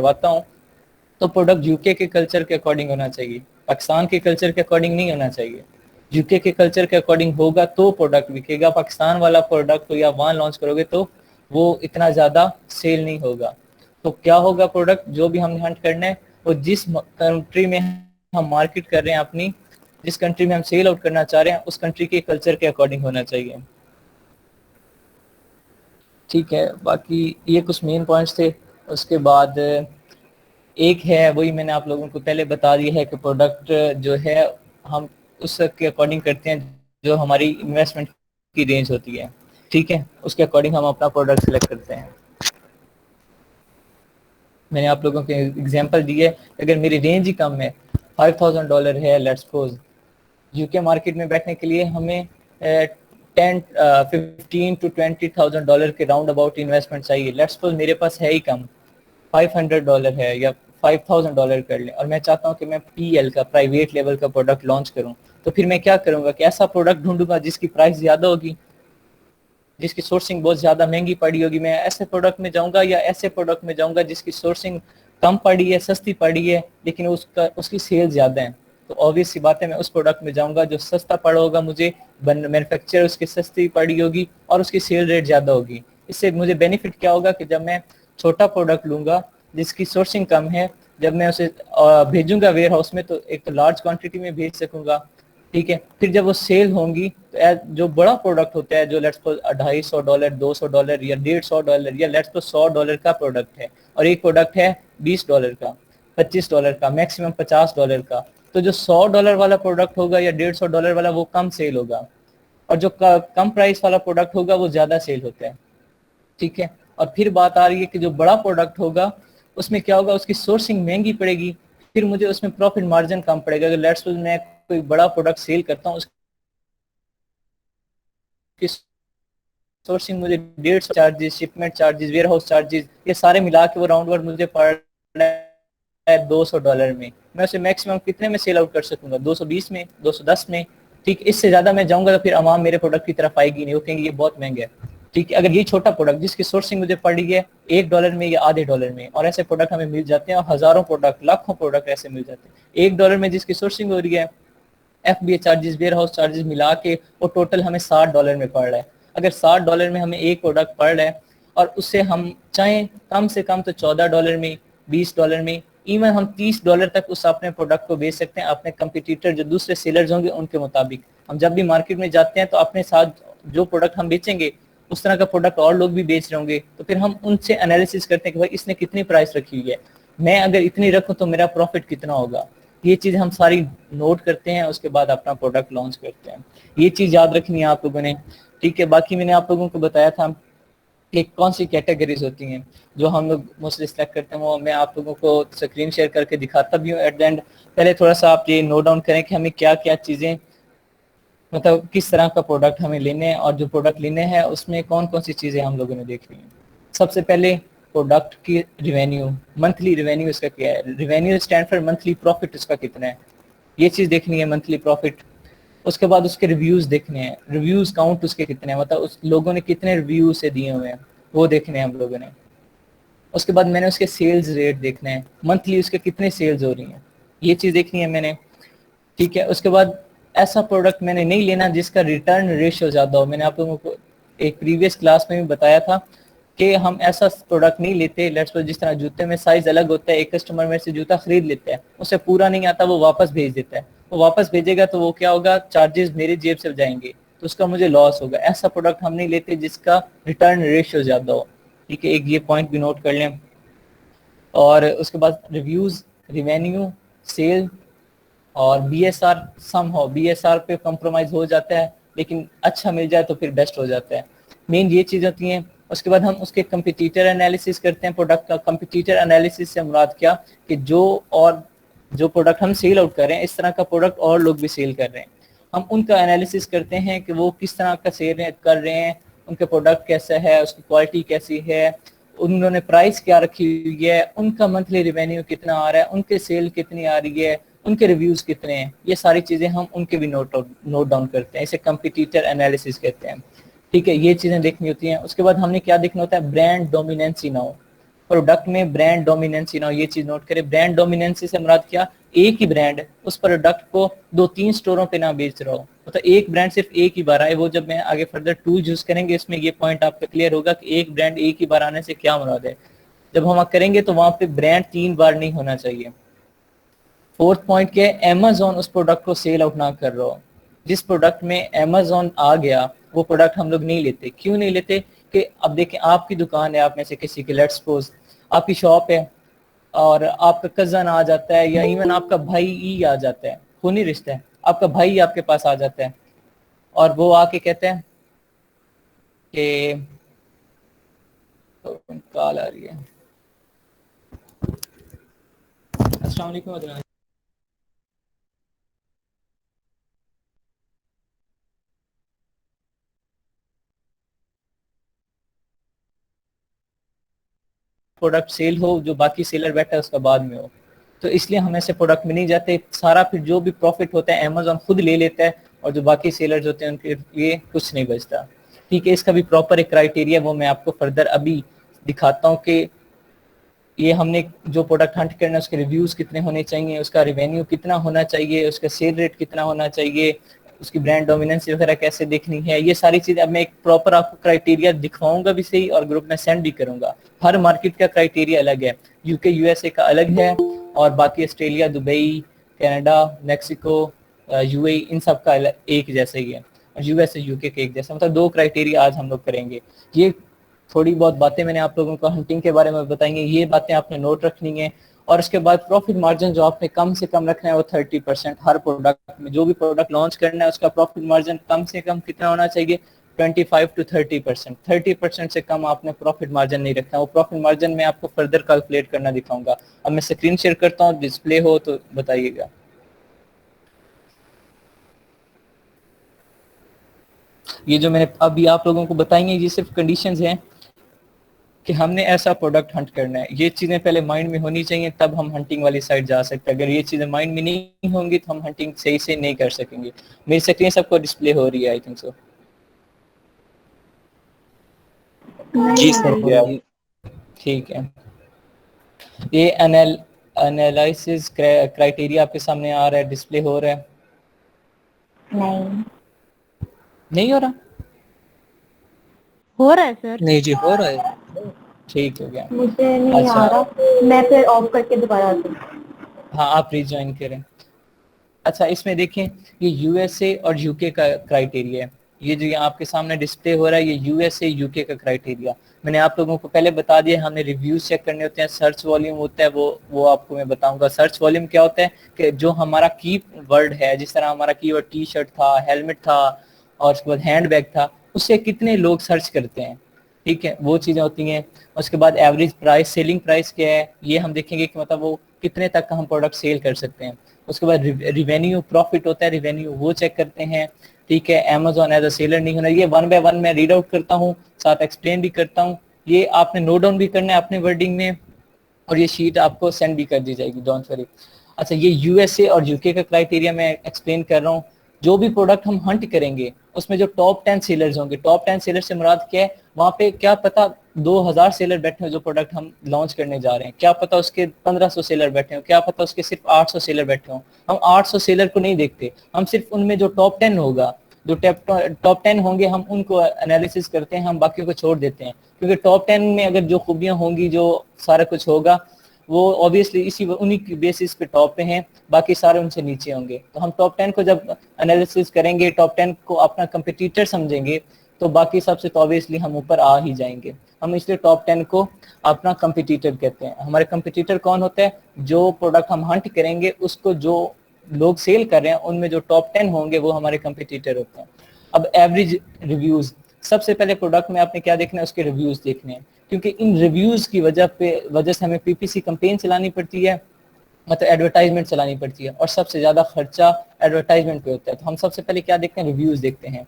करवाता हूँ तो प्रोडक्ट यूके के कल्चर के अकॉर्डिंग होना चाहिए, पाकिस्तान के कल्चर के अकॉर्डिंग नहीं होना चाहिए। यूके के कल्चर के अकॉर्डिंग होगा तो प्रोडक्ट बिकेगा। पाकिस्तान वाला प्रोडक्ट तो या वहाँ लॉन्च करोगे तो वो इतना ज़्यादा सेल नहीं होगा। तो क्या होगा, प्रोडक्ट जो भी हमने हंट करना है वो जिस कंट्री में हम मार्केट कर रहे हैं अपनी, जिस कंट्री में हम सेल आउट करना चाह रहे हैं उस कंट्री के कल्चर के अकॉर्डिंग होना चाहिए। ठीक है, बाकी ये कुछ मेन पॉइंट्स थे। उसके बाद एक है, वही मैंने आप लोगों को पहले बता दिया है कि प्रोडक्ट जो है हम उसके अकॉर्डिंग करते हैं जो हमारी इन्वेस्टमेंट की रेंज होती है। ठीक है, उसके अकॉर्डिंग हम अपना प्रोडक्ट सिलेक्ट करते हैं। मैंने आप लोगों को एग्जांपल दी है, अगर मेरी रेंज ही कम है, $5000 है लेट्स सपोज, यूके मार्केट में बैठने के लिए हमें 15 to 20,000 डॉलर के राउंड अबाउट इन्वेस्टमेंट चाहिए। लेट्स सपोज मेरे पास है ही कम, $500 है या $5000 कर लें, और मैं चाहता हूं कि मैं पीएल का प्राइवेट लेवल का प्रोडक्ट लॉन्च करूं, तो फिर मैं क्या करूंगा कि ऐसा प्रोडक्ट ढूंढूंगा जिसकी प्राइस ज्यादा होगी, जिसकी सोर्सिंग बहुत ज्यादा महंगी पड़ी होगी। मैं ऐसे प्रोडक्ट में जाऊंगा या ऐसे प्रोडक्ट में जाऊंगा जिसकी सोर्सिंग कम पड़ी है, सस्ती पड़ी है, लेकिन उसकी सेल ज्यादा है। तो ऑब्वियस सी बात है मैं उस प्रोडक्ट में जाऊंगा जो सस्ता पड़ा होगा मुझे, मैन्युफैक्चर उसकी सस्ती पड़ी होगी और उसकी सेल रेट ज्यादा होगी। इससे मुझे बेनिफिट क्या होगा कि जब मैं छोटा प्रोडक्ट लूंगा जिसकी सोर्सिंग कम है, जब मैं उसे भेजूंगा वेयर हाउस में तो एक तो लार्ज क्वांटिटी में भेज सकूंगा। ठीक है, फिर जब वो सेल होंगी तो जो बड़ा प्रोडक्ट होता है जो लेट्स सपोज $250, $200 या $150 या लेट्स सपोज $100 का प्रोडक्ट है, और एक प्रोडक्ट है $20 का, $25 का, मैक्सिमम $50 का, तो जो $100 वाला प्रोडक्ट होगा या $150 वाला वो कम सेल होगा, और जो कम प्राइस वाला प्रोडक्ट होगा वो ज्यादा सेल होता है। ठीक है, और फिर बात आ रही है कि जो बड़ा प्रोडक्ट होगा उसमें क्या होगा, उसकी सोर्सिंग महंगी पड़ेगी, फिर मुझे उसमें प्रॉफिट मार्जिन कम पड़ेगा। अगर लेट्स सपोज मैं कोई बड़ा प्रोडक्ट सेल करता हूँ, उसकी सोर्सिंग मुझे 150 charges, shipment charges, warehouse charges, ये सारे मिला के वो राउंड वर्ड मुझे पड़ रहा है $200 में। मैं उसे मैक्सिमम कितने में सेल आउट कर सकूंगा, 220 में, 210 में। ठीक, इससे ज्यादा मैं जाऊंगा तो फिर आवाम मेरे प्रोडक्ट की तरफ आएगी नहीं, वो कहेंगे ये बहुत महंगा है। ठीक है, अगर ये छोटा प्रोडक्ट जिसकी सोर्सिंग मुझे पड़ रही है $1 में या आधे डॉलर में, और ऐसे प्रोडक्ट हमें मिल जाते हैं, और हजारों प्रोडक्ट, लाखों प्रोडक्ट ऐसे मिल जाते हैं $1 में जिसकी सोर्सिंग हो रही है, FBA charges, warehouse charges मिला के वो टोटल हमें $60 में पड़ रहा है। अगर $60 में हमें एक प्रोडक्ट पड़ रहा है और उससे हम चाहें कम से कम तो $14 में, $20 में, इवन हम $30 तक उस अपने प्रोडक्ट को बेच सकते हैं अपने कंपटीटर जो दूसरे सेलर्स होंगे उनके मुताबिक। हम जब भी मार्केट में जाते हैं तो अपने साथ जो प्रोडक्ट हम बेचेंगे उस तरह का प्रोडक्ट और लोग भी बेच रहे होंगे, तो फिर हम उनसे एनालिसिस करते हैं कि भाई इसने कितनी प्राइस रखी हुई है, मैं अगर इतनी रखूं तो मेरा प्रॉफिट कितना होगा। ये चीज हम सारी नोट करते हैं, उसके बाद अपना प्रोडक्ट लॉन्च करते हैं। ये चीज याद रखनी है आप लोगों ने। ठीक है, बाकी मैंने आप लोगों को बताया था कि कौन सी कैटेगरीज होती हैं जो हम लोग मोस्टली सिलेक्ट करते हैं, वो मैं आप लोगों को स्क्रीन शेयर करके दिखाता भी हूँ एट द एंड। पहले थोड़ा सा आप ये नोट डाउन करें कि हमें क्या क्या चीजें, मतलब किस तरह का प्रोडक्ट हमें लेने हैं, और जो प्रोडक्ट लेने हैं उसमें कौन कौन सी चीजें हम लोगों ने देखनी है। सबसे पहले प्रोडक्ट की रिवेन्यू, मंथली रिवेन्यू इसका क्या है, revenue stand for monthly profit उसका कितना है, ये चीज देखनी है, मंथली प्रॉफिट। उसके बाद उसके रिव्यूज देखने हैं, रिव्यूज काउंट उसके कितने हैं, मतलब उस लोगों ने कितने रिव्यू से दिए हुए हैं वो देखने हैं हम लोगों ने। उसके बाद मैंने उसके सेल्स रेट देखना है, मंथली उसके कितने सेल्स हो रही हैं, ये चीज देखनी है मैंने। ठीक है, उसके बाद ऐसा प्रोडक्ट मैंने नहीं लेना जिसका रिटर्न रेशियो ज्यादा हो। मैंने आप लोगों को एक प्रीवियस क्लास में भी बताया था कि हम ऐसा प्रोडक्ट नहीं लेते, लेट्स सपोज जिस तरह जूते में साइज अलग होता है, एक कस्टमर मेरे से जूता खरीद लेता है, उसे पूरा नहीं आता, वो वापस भेज देता है, वो वापस भेजेगा तो वो क्या होगा, चार्जेस मेरी जेब से जाएंगे, तो उसका मुझे लॉस होगा। ऐसा प्रोडक्ट हम नहीं लेते जिसका रिटर्न रेशियो ज्यादा हो। ठीक है, एक ये पॉइंट भी नोट कर लें। और उसके बाद रिव्यूज, रिवेन्यू, सेल और बीएसआर। सम हो बीएसआर पे कॉम्प्रोमाइज हो जाता है, लेकिन अच्छा मिल जाए तो फिर बेस्ट हो जाता है। मेन ये चीज होती हैं। उसके बाद हम उसके कंपटीटर एनालिसिस करते हैं प्रोडक्ट का। कंपटीटर एनालिसिस से मुराद क्या, कि जो प्रोडक्ट हम सेल आउट कर रहे हैं इस तरह का प्रोडक्ट और लोग भी सेल कर रहे हैं, हम उनका एनालिसिस करते हैं कि वो किस तरह का सेल कर रहे हैं, उनके प्रोडक्ट कैसा है, उसकी क्वालिटी कैसी है, उन्होंने प्राइस क्या रखी हुई है, उनका मंथली रिवेन्यू कितना आ रहा है, उनके सेल कितनी आ रही है, उनके रिव्यूज कितने हैं, ये सारी चीजें हम उनके भी नोट डाउन करते हैं। इसे कंपटीटर एनालिसिस कहते हैं। ठीक है, ये चीजें देखनी होती हैं। उसके बाद हमने क्या देखना होता है, ब्रांड डोमिनेंसी ना हो। प्रोडक्ट में ब्रांड डोमिनेंसी ना, ये चीज नोट करें, ब्रांड डोमिनेंसी से मुराद क्या, एक ही ब्रांड उस प्रोडक्ट को 2-3 स्टोरों पे ना बेच रहा हो, मतलब एक ब्रांड सिर्फ एक ही बार आए। वो जब मैं आगे फर्दर टूल यूज करेंगे इसमें ये पॉइंट आपका क्लियर होगा कि एक ब्रांड एक ही बार आने से क्या मुराद है। जब हम करेंगे तो वहां पे ब्रांड 3 बार नहीं होना चाहिए। फोर्थ पॉइंट क्या है, अमेजोन उस प्रोडक्ट को सेल आउट ना कर रहा हो। जिस प्रोडक्ट में अमेजोन आ गया वो प्रोडक्ट हम लोग नहीं लेते। क्यों नहीं लेते कि अब देखें आपकी दुकान है, आप में से किसी की, लेट्स सपोज आपकी शॉप है और आपका कजन आ जाता है या इवन आपका भाई ही आ जाता है, खूनी रिश्ता है, आपका भाई आपके पास आ जाता है और वो आके कहते हैं कि तो कॉल आ रही है, अस्सलाम वालेकुम अदनान। प्रोडक्ट सेल हो, जो बाकी सेलर बैठा है उसका बाद में हो, तो इसलिए हम ऐसे प्रोडक्ट में नहीं जाते। सारा फिर जो भी प्रॉफिट होता है अमेजोन खुद ले लेता है और जो बाकी सेलर्स होते हैं उनके लिए कुछ नहीं बचता। ठीक है, इसका भी प्रॉपर एक क्राइटेरिया वो मैं आपको फर्दर अभी दिखाता हूँ कि ये हमने जो प्रोडक्ट हंट करना है उसके रिव्यूज कितने होने चाहिए, उसका रिवेन्यू कितना होना चाहिए, उसका सेल रेट कितना होना चाहिए, उसकी ब्रांड डोमिनेंस वगैरह कैसे देखनी है, ये सारी चीजें अब मैं एक प्रॉपर आपको क्राइटेरिया दिखवाऊंगा भी सही और ग्रुप में सेंड भी करूंगा। हर मार्केट का क्राइटेरिया अलग है, यूके यूएसए का अलग है और बाकी Australia, Dubai, Canada, Mexico, UAE, इन सब का एक जैसा ही है और यूएसए यूके के एक जैसा, मतलब 2 क्राइटेरिया आज हम लोग करेंगे। ये थोड़ी बहुत बातें मैंने आप लोगों को हंटिंग के बारे में बताएंगे, ये बातें आपने नोट रखनी है। और उसके बाद प्रॉफिट मार्जिन जो आपने कम से कम रखना है वो 30%। हर प्रोडक्ट में जो भी प्रोडक्ट लॉन्च करना है उसका प्रॉफिट मार्जिन कम से कम कितना होना चाहिए, 25 to 30%। 30% से कम आपने प्रॉफिट मार्जिन नहीं रखना। वो प्रॉफिट मार्जिन मैं आपको फर्दर कैलकुलेट करना दिखाऊंगा। अब मैं स्क्रीन शेयर करता हूँ, डिस्प्ले हो तो बताइएगा। ये जो मैंने अभी आप लोगों को बताएंगे ये सिर्फ कंडीशंस हैं कि हमने ऐसा प्रोडक्ट हंट करना है। ये चीजें पहले माइंड में होनी चाहिए, तब हम हंटिंग वाली साइड जा सकते हैं। अगर ये चीजें माइंड में नहीं होंगी तो हम हंटिंग सही से नहीं कर सकेंगे। मेरी स्क्रीन सबको डिस्प्ले हो रही है, I think so. Ji sir, हो रही है। ठीक है, ये एनालिसिस क्राइटेरिया आपके सामने आ रहा है, डिस्प्ले हो रहा है? नहीं नहीं हो रहा? हो रहा है सर। नहीं जी, हो रहा है। ठीक हो गया। मुझे नहीं अच्छा, आ रहा, मैं फिर ऑफ करके दोबारा आती हूँ। हाँ आप रिज्वाइन करें। अच्छा, इसमें देखें ये यूएसए और यूके का क्राइटेरिया है। ये जो यहाँ आपके सामने डिस्प्ले हो रहा है ये यूएसए यूके का क्राइटेरिया। मैंने आप लोगों को पहले बता दिया, हमें रिव्यूज चेक करने होते हैं, सर्च वॉल्यूम होता है, वो आपको मैं बताऊंगा। सर्च वॉल्यूम क्या होता है कि जो हमारा की वर्ड है, जिस तरह हमारा कीवर्ड टी शर्ट था, हेलमेट था और उसके बाद हैंड बैग था, उससे कितने लोग सर्च करते हैं। ठीक है, वो चीज़ें होती हैं। उसके बाद एवरेज प्राइस, सेलिंग प्राइस क्या है, ये हम देखेंगे कि मतलब वो कितने तक का हम प्रोडक्ट सेल कर सकते हैं। उसके बाद रिवेन्यू, प्रॉफिट होता है, रिवेन्यू वो चेक करते हैं। ठीक है, अमेजोन एज अ सेलर नहीं होना। ये 1 बाय 1 मैं रीड आउट करता हूँ, साथ एक्सप्लेन भी करता हूँ। ये आपने नोट डाउन भी करना है अपने वर्डिंग में और ये शीट आपको सेंड भी कर दी जाएगी, डोंट वरी। अच्छा, ये यूएसए और यूके का क्राइटेरिया मैं एक्सप्लेन कर रहा हूँ। जो भी प्रोडक्ट हम हंट करेंगे उसमें जो टॉप 10 सेलर्स होंगे, टॉप 10 सेलर से मुराद क्या है, वहां पे क्या पता 2000 सेलर बैठे हो जो प्रोडक्ट हम लॉन्च करने जा रहे हैं, क्या पता उसके 1500 सेलर बैठे हो, क्या पता उसके सिर्फ 800 सेलर बैठे हो। हम 800 सेलर को नहीं देखते, हम सिर्फ उनमें जो टॉप 10 होगा, जो टॉप 10 होंगे हम उनको एनालिसिस करते हैं, हम बाकी को छोड़ देते हैं। क्योंकि टॉप 10 में अगर जो खूबियां होंगी, जो सारा कुछ होगा, वो ऑब्वियसली इसी उन्हीं की बेसिस पे टॉप पे हैं, बाकी सारे उनसे नीचे होंगे। तो हम टॉप 10 को जब एनालिसिस करेंगे, टॉप 10 को अपना कंपटीटर समझेंगे, तो बाकी सबसे तो ऑब्वियसली हम ऊपर आ ही जाएंगे। हम इसलिए टॉप 10 को अपना कंपटीटर कहते हैं। हमारे कंपटीटर कौन होता है, जो प्रोडक्ट हम हंट करेंगे उसको जो लोग सेल कर रहे हैं उनमें जो टॉप 10 होंगे वो हमारे कंपटीटर होते हैं। अब एवरेज रिव्यूज, सबसे पहले प्रोडक्ट में आपने क्या देखना है, उसके रिव्यूज देखने हैं। क्योंकि इन रिव्यूज की वजह से हमें पीपीसी कैंपेन चलानी पड़ती है, मतलब एडवर्टाइजमेंट चलानी पड़ती है और सबसे ज्यादा खर्चा एडवर्टाइजमेंट पे होता है। तो हम सबसे पहले क्या देखते हैं, रिव्यूज देखते हैं।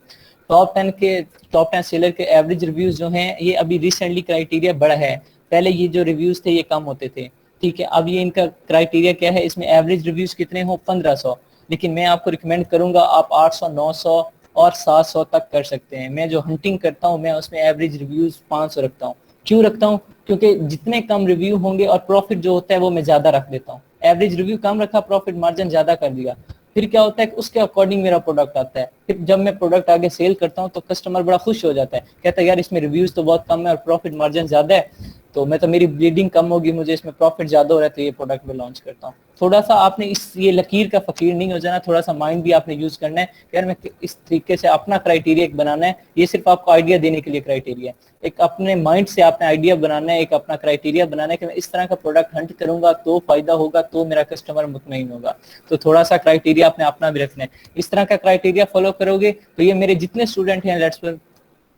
टॉप 10 सेलर के एवरेज रिव्यूज जो हैं, ये अभी रिसेंटली क्राइटेरिया बढ़ा है। पहले ये जो रिव्यूज थे ये कम होते थे। ठीक है, अब ये इनका क्राइटेरिया क्या है, इसमें एवरेज रिव्यूज कितने हो, 1500। लेकिन मैं आपको रिकमेंड करूंगा आप 800, 900 और 700 तक कर सकते हैं। मैं जो हंटिंग करता हूँ मैं उसमें एवरेज रिव्यूज 500 रखता हूँ। क्यों रखता हूँ? क्योंकि जितने कम रिव्यू होंगे और प्रॉफिट जो होता है वो मैं ज्यादा रख देता हूँ। एवरेज रिव्यू कम रखा, प्रॉफिट मार्जिन ज्यादा कर दिया, फिर क्या होता है कि उसके अकॉर्डिंग मेरा प्रोडक्ट आता है। फिर जब मैं प्रोडक्ट आगे सेल करता हूँ तो कस्टमर बड़ा खुश हो जाता है, कहता है यार इसमें रिव्यूज तो बहुत कम है और प्रॉफिट मार्जिन ज्यादा है, तो मैं तो मेरी ब्लीडिंग कम होगी, मुझे इसमें प्रॉफिट ज्यादा हो रहा है, तो ये प्रोडक्ट मैं लॉन्च करता हूँ। थोड़ा सा आपने ये लकीर का फकीर नहीं हो जाना, थोड़ा सा माइंड भी आपने यूज करना है कि यार मैं इस तरीके से अपना क्राइटेरिया एक बनाना है। ये सिर्फ आपको आइडिया देने के लिए क्राइटेरिया है, एक अपने माइंड से आपने आइडिया बनाना है, एक अपना क्राइटेरिया बनाना है कि मैं इस तरह का प्रोडक्ट हंट करूंगा तो फायदा होगा, तो मेरा कस्टमर मुतमईन होगा। तो थोड़ा सा क्राइटेरिया आपने अपना भी रखना है। इस तरह का क्राइटेरिया फॉलो करोगे तो ये मेरे जितने स्टूडेंट हैं लेट्स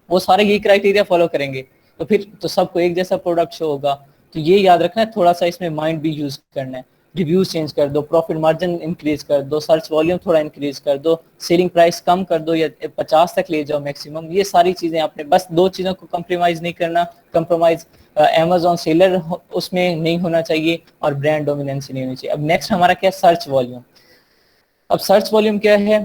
वो सारे यही क्राइटेरिया फॉलो करेंगे, तो फिर तो सबको एक जैसा प्रोडक्ट शो होगा। तो ये याद रखना है, थोड़ा सा इसमें माइंड भी यूज करना है। रिव्यूज चेंज कर दो, प्रॉफिट मार्जिन इंक्रीज कर दो, सर्च वॉल्यूम थोड़ा इंक्रीज कर दो, सेलिंग प्राइस कम कर दो या 50 तक ले जाओ मैक्सिमम। ये सारी चीजें आपने, बस दो चीजों को कंप्रोमाइज नहीं करना। कंप्रोमाइज अमेजोन सेलर उसमें नहीं होना चाहिए और ब्रांड डोमिनेंस नहीं होनी चाहिए। अब नेक्स्ट हमारा क्या है? Search volume. अब सर्च वॉल्यूम क्या है?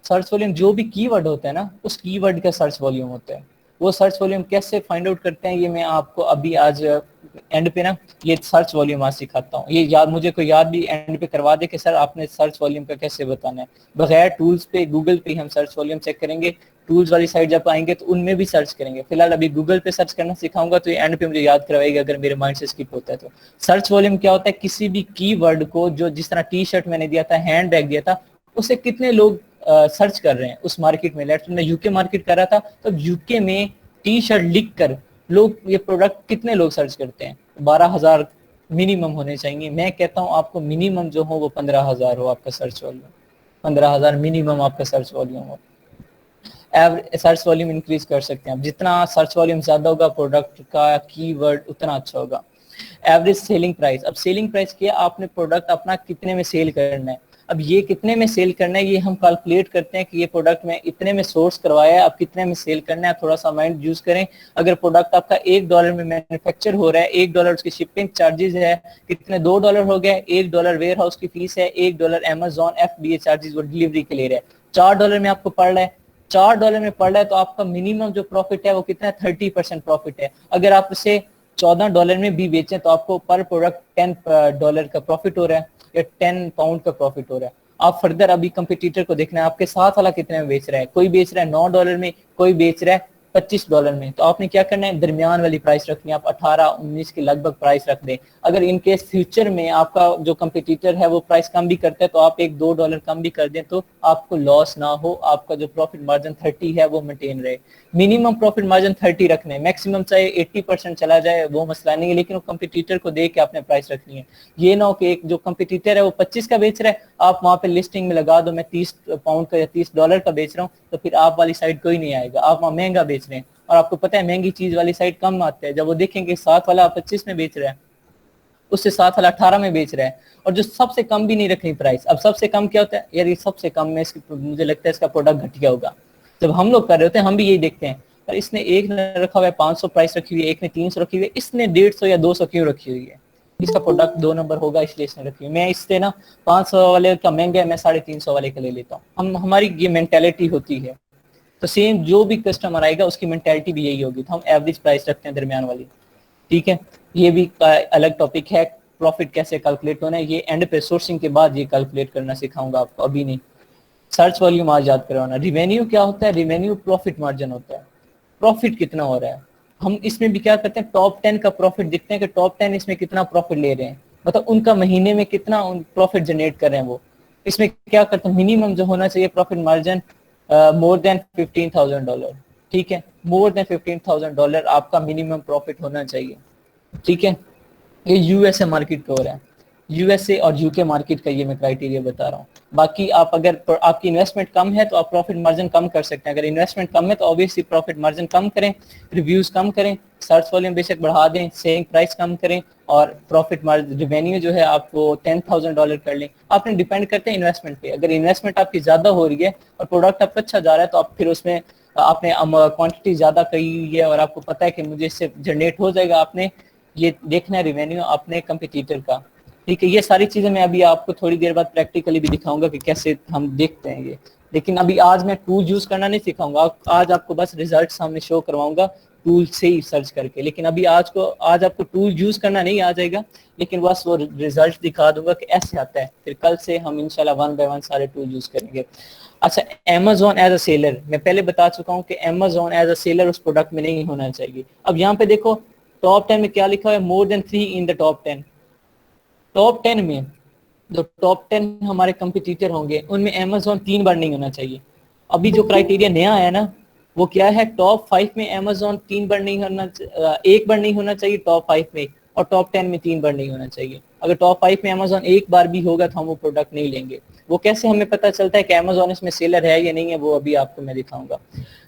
सर्च वॉल्यूम जो भी कीवर्ड होता है ना, उस कीवर्ड का सर्च वॉल्यूम होता है। वो सर्च वॉल्यूम कैसे फाइंड आउट करते हैं ये मैं आपको अभी आज एंड पे ना ये सर्च वॉल्यूम आज सिखाता हूँ। ये याद मुझे कोई याद भी एंड पे करवा दे कि सर आपने सर्च वॉल्यूम का कैसे बताना है। बगैर टूल्स पे गूगल पे हम सर्च वॉल्यूम चेक करेंगे। टूल्स वाली साइड जब आएंगे तो उनमें भी सर्च करेंगे। फिलहाल अभी गूगल पे सर्च करना सिखाऊंगा, तो ये एंड पे मुझे याद करवाएगा अगर मेरे माइंड से स्किप होता है तो। सर्च वॉल्यूम क्या होता है? किसी भी कीवर्ड को, जो जिस तरह टी शर्ट मैंने दिया था, हैंड बैग दिया था, उसे कितने लोग सर्च कर रहे हैं उस मार्केट में। लेट्स मैं यूके मार्केट कर रहा था, तो यूके में टी शर्ट लिख कर लोग ये प्रोडक्ट कितने लोग सर्च करते हैं? 12,000 मिनिमम होने चाहिए। मैं कहता हूँ आपको मिनिमम जो हो वो 15,000 हो आपका सर्च वॉल्यूम। 15,000 मिनिमम आपका सर्च वॉल्यूम हो। एवरेज सर्च वॉल्यूम इंक्रीज कर सकते हैं आप। जितना सर्च वॉल्यूम ज्यादा होगा प्रोडक्ट का कीवर्ड उतना अच्छा होगा। Average selling price. अब सेलिंग प्राइस क्या? आपने प्रोडक्ट अपना कितने में सेल करना है। अब ये कितने में सेल करना है ये हम कैलकुलेट करते हैं कि ये प्रोडक्ट में इतने में सोर्स करवाया है, अब कितने में सेल करना है। थोड़ा सा माइंड यूज करें। अगर प्रोडक्ट आपका $1 में मैन्युफैक्चर हो रहा है, $1 उसकी शिपिंग चार्जेस है, कितने $2 हो गया, $1 वेयर हाउस की फीस है, $1 अमेजॉन FBA चार्जेस वो डिलीवरी के ले रहा है, $4 में आपको पड़ रहा है। $4 में पड़ रहा है तो आपका मिनिमम जो प्रॉफिट है वो कितना है? 30% प्रॉफिट है। अगर आप इसे $14 में भी बेचें तो आपको पर प्रोडक्ट $10 का प्रॉफिट हो रहा है या £10 का प्रॉफिट हो रहा है। आप फर्दर अभी कंपटीटर को देखना है, आपके साथ वाला कितने में बेच रहा है। कोई बेच रहा है $9 में, कोई बेच रहा है $25 में। तो आपने क्या करना है? दरमियान वाली प्राइस रखनी है। आप 18-19 के लगभग प्राइस रख दें। अगर इन केस फ्यूचर में आपका जो कंपटीटर है वो प्राइस कम भी करता है तो आप $1-2 कम भी कर दें तो आपको लॉस ना हो। आपका जो प्रॉफिट मार्जिन 30 है वो मेंटेन रहे। मिनिमम प्रॉफिट मार्जिन 30 रखने हैं। मैक्सिमम चाहे 80% चला जाए वो मसला नहीं है, लेकिन वो कंपटीटर को देख के आपने प्राइस रखनी है। ये ना हो कि एक जो कंपटीटर है वो 25 का बेच रहा है, आप वहां पे लिस्टिंग में लगा दो मैं £30 का या $30 का बेच रहा हूँ, तो फिर आप वाली साइड कोई नहीं आएगा। आप वहां महंगा बेच रहे हैं और आपको पता है महंगी चीज वाली साइड कम आते हैं। जब वो देखेंगे साथ वाला 25 में बेच रहा है, उससे साथ वाला 18 में बेच रहा है, और जो सबसे कम भी नहीं रखनी प्राइस। अब सबसे कम क्या होता है? यार ये सबसे कम में मुझे लगता है इसका प्रोडक्ट घटिया होगा। जब हम लोग कर रहे होते हैं हम भी यही देखते हैं, पर इसने एक ने रखा हुआ है 500 प्राइस रखी हुई है, एक ने 300 रखी हुई है, इसने 150 या 200 क्यों रखी हुई है? इसका प्रोडक्ट 2 नंबर होगा इसलिए इसने रखी हुई। मैं इससे ना 500 वाले का महंगा है, मैं 350 वाले का ले लेता हूँ। हमारी ये मेंटेलिटी होती है। तो सेम जो भी कस्टमर आएगा उसकी मेंटेलिटी भी यही होगी। तो हम एवरेज प्राइस रखते हैं दरमियान वाली। ठीक है, ये भी अलग टॉपिक है। प्रॉफिट कैसे कैलकुलेट होना है ये एंड पे सोर्सिंग के बाद ये कैलकुलेट करना सिखाऊंगा आपको, अभी नहीं। सर्च वॉल्यूम आज याद करवाना। रिवेन्यू क्या होता है? रिवेन्यू प्रॉफिट मार्जिन होता है। प्रॉफिट कितना हो रहा है, हम इसमें भी क्या करते हैं? टॉप 10 का प्रॉफिट देखते हैं कि टॉप 10 इसमें कितना प्रॉफिट ले रहे हैं, मतलब उनका महीने में कितना प्रॉफिट जनरेट कर रहे हैं वो। इसमें क्या करते हैं? मिनिमम जो होना चाहिए प्रॉफिट मार्जिन मोर देन $15,000। ठीक है, मोर देन $15,000 आपका मिनिमम प्रॉफिट होना चाहिए। ठीक है, ये यूएसए मार्केट का हो रहा है। यूएसए और यूके मार्केट का ये मैं क्राइटेरिया बता रहा हूँ। बाकी आप अगर आपकी इन्वेस्टमेंट कम है तो आप प्रॉफिट मार्जिन कम कर सकते हैं। अगर इन्वेस्टमेंट कम है तो ऑब्वियसली प्रॉफिट मार्जिन कम करें, रिव्यूज कम करें, सर्च वॉल्यूम बेशक बढ़ा दें, सेलिंग प्राइस कम करें, और प्रॉफिट मार्जिन रिवेन्यू जो है आपको $10,000 कर लें। आपने डिपेंड करते हैं इन्वेस्टमेंट पे। अगर इन्वेस्टमेंट आपकी ज्यादा हो रही है और प्रोडक्ट आपका अच्छा जा रहा है तो आप फिर उसमें आपने क्वांटिटी ज्यादा कही है और आपको पता है कि मुझे इससे जनरेट हो जाएगा, आपने ये देखना है रिवेन्यू अपने कंपटीटर का। ठीक है, ये सारी चीजें मैं अभी आपको थोड़ी देर बाद प्रैक्टिकली भी दिखाऊंगा कि कैसे हम देखते हैं ये। लेकिन अभी आज मैं टूल यूज करना नहीं सिखाऊंगा, आज आपको बस रिजल्ट सामने शो करवाऊंगा। टूल से ही सर्च करके। लेकिन अभी आज आपको टूल यूज करना नहीं आ जाएगा, लेकिन बस वो रिजल्ट दिखा दूंगा कि ऐसे आता है। फिर कल से हम इंशाल्लाह 1 बाय 1 सारे टूल यूज करेंगे। अच्छा, Amazon एज अ सेलर, मैं पहले बता चुका हूँ कि Amazon एज अ सेलर उस प्रोडक्ट में नहीं होना चाहिए। अब यहाँ पे देखो टॉप 10 में क्या लिखा है, more than 3 in the top 10। Top 10 में जो टॉप 10 हमारे कंपटीटर होंगे उनमें Amazon 3 बार नहीं होना चाहिए। अभी जो क्राइटेरिया नया आया ना, वो क्या है, टॉप 5 में Amazon 3 बार नहीं होना, 1 बार नहीं होना चाहिए टॉप 5 में, और टॉप 10 में 3 बार नहीं होना चाहिए। अगर टॉप 5 में Amazon 1 बार भी होगा तो हम वो प्रोडक्ट नहीं लेंगे। वो कैसे हमें पता चलता है कि Amazon इसमें सेलर है या नहीं है, वो अभी आपको मैं दिखाऊंगा।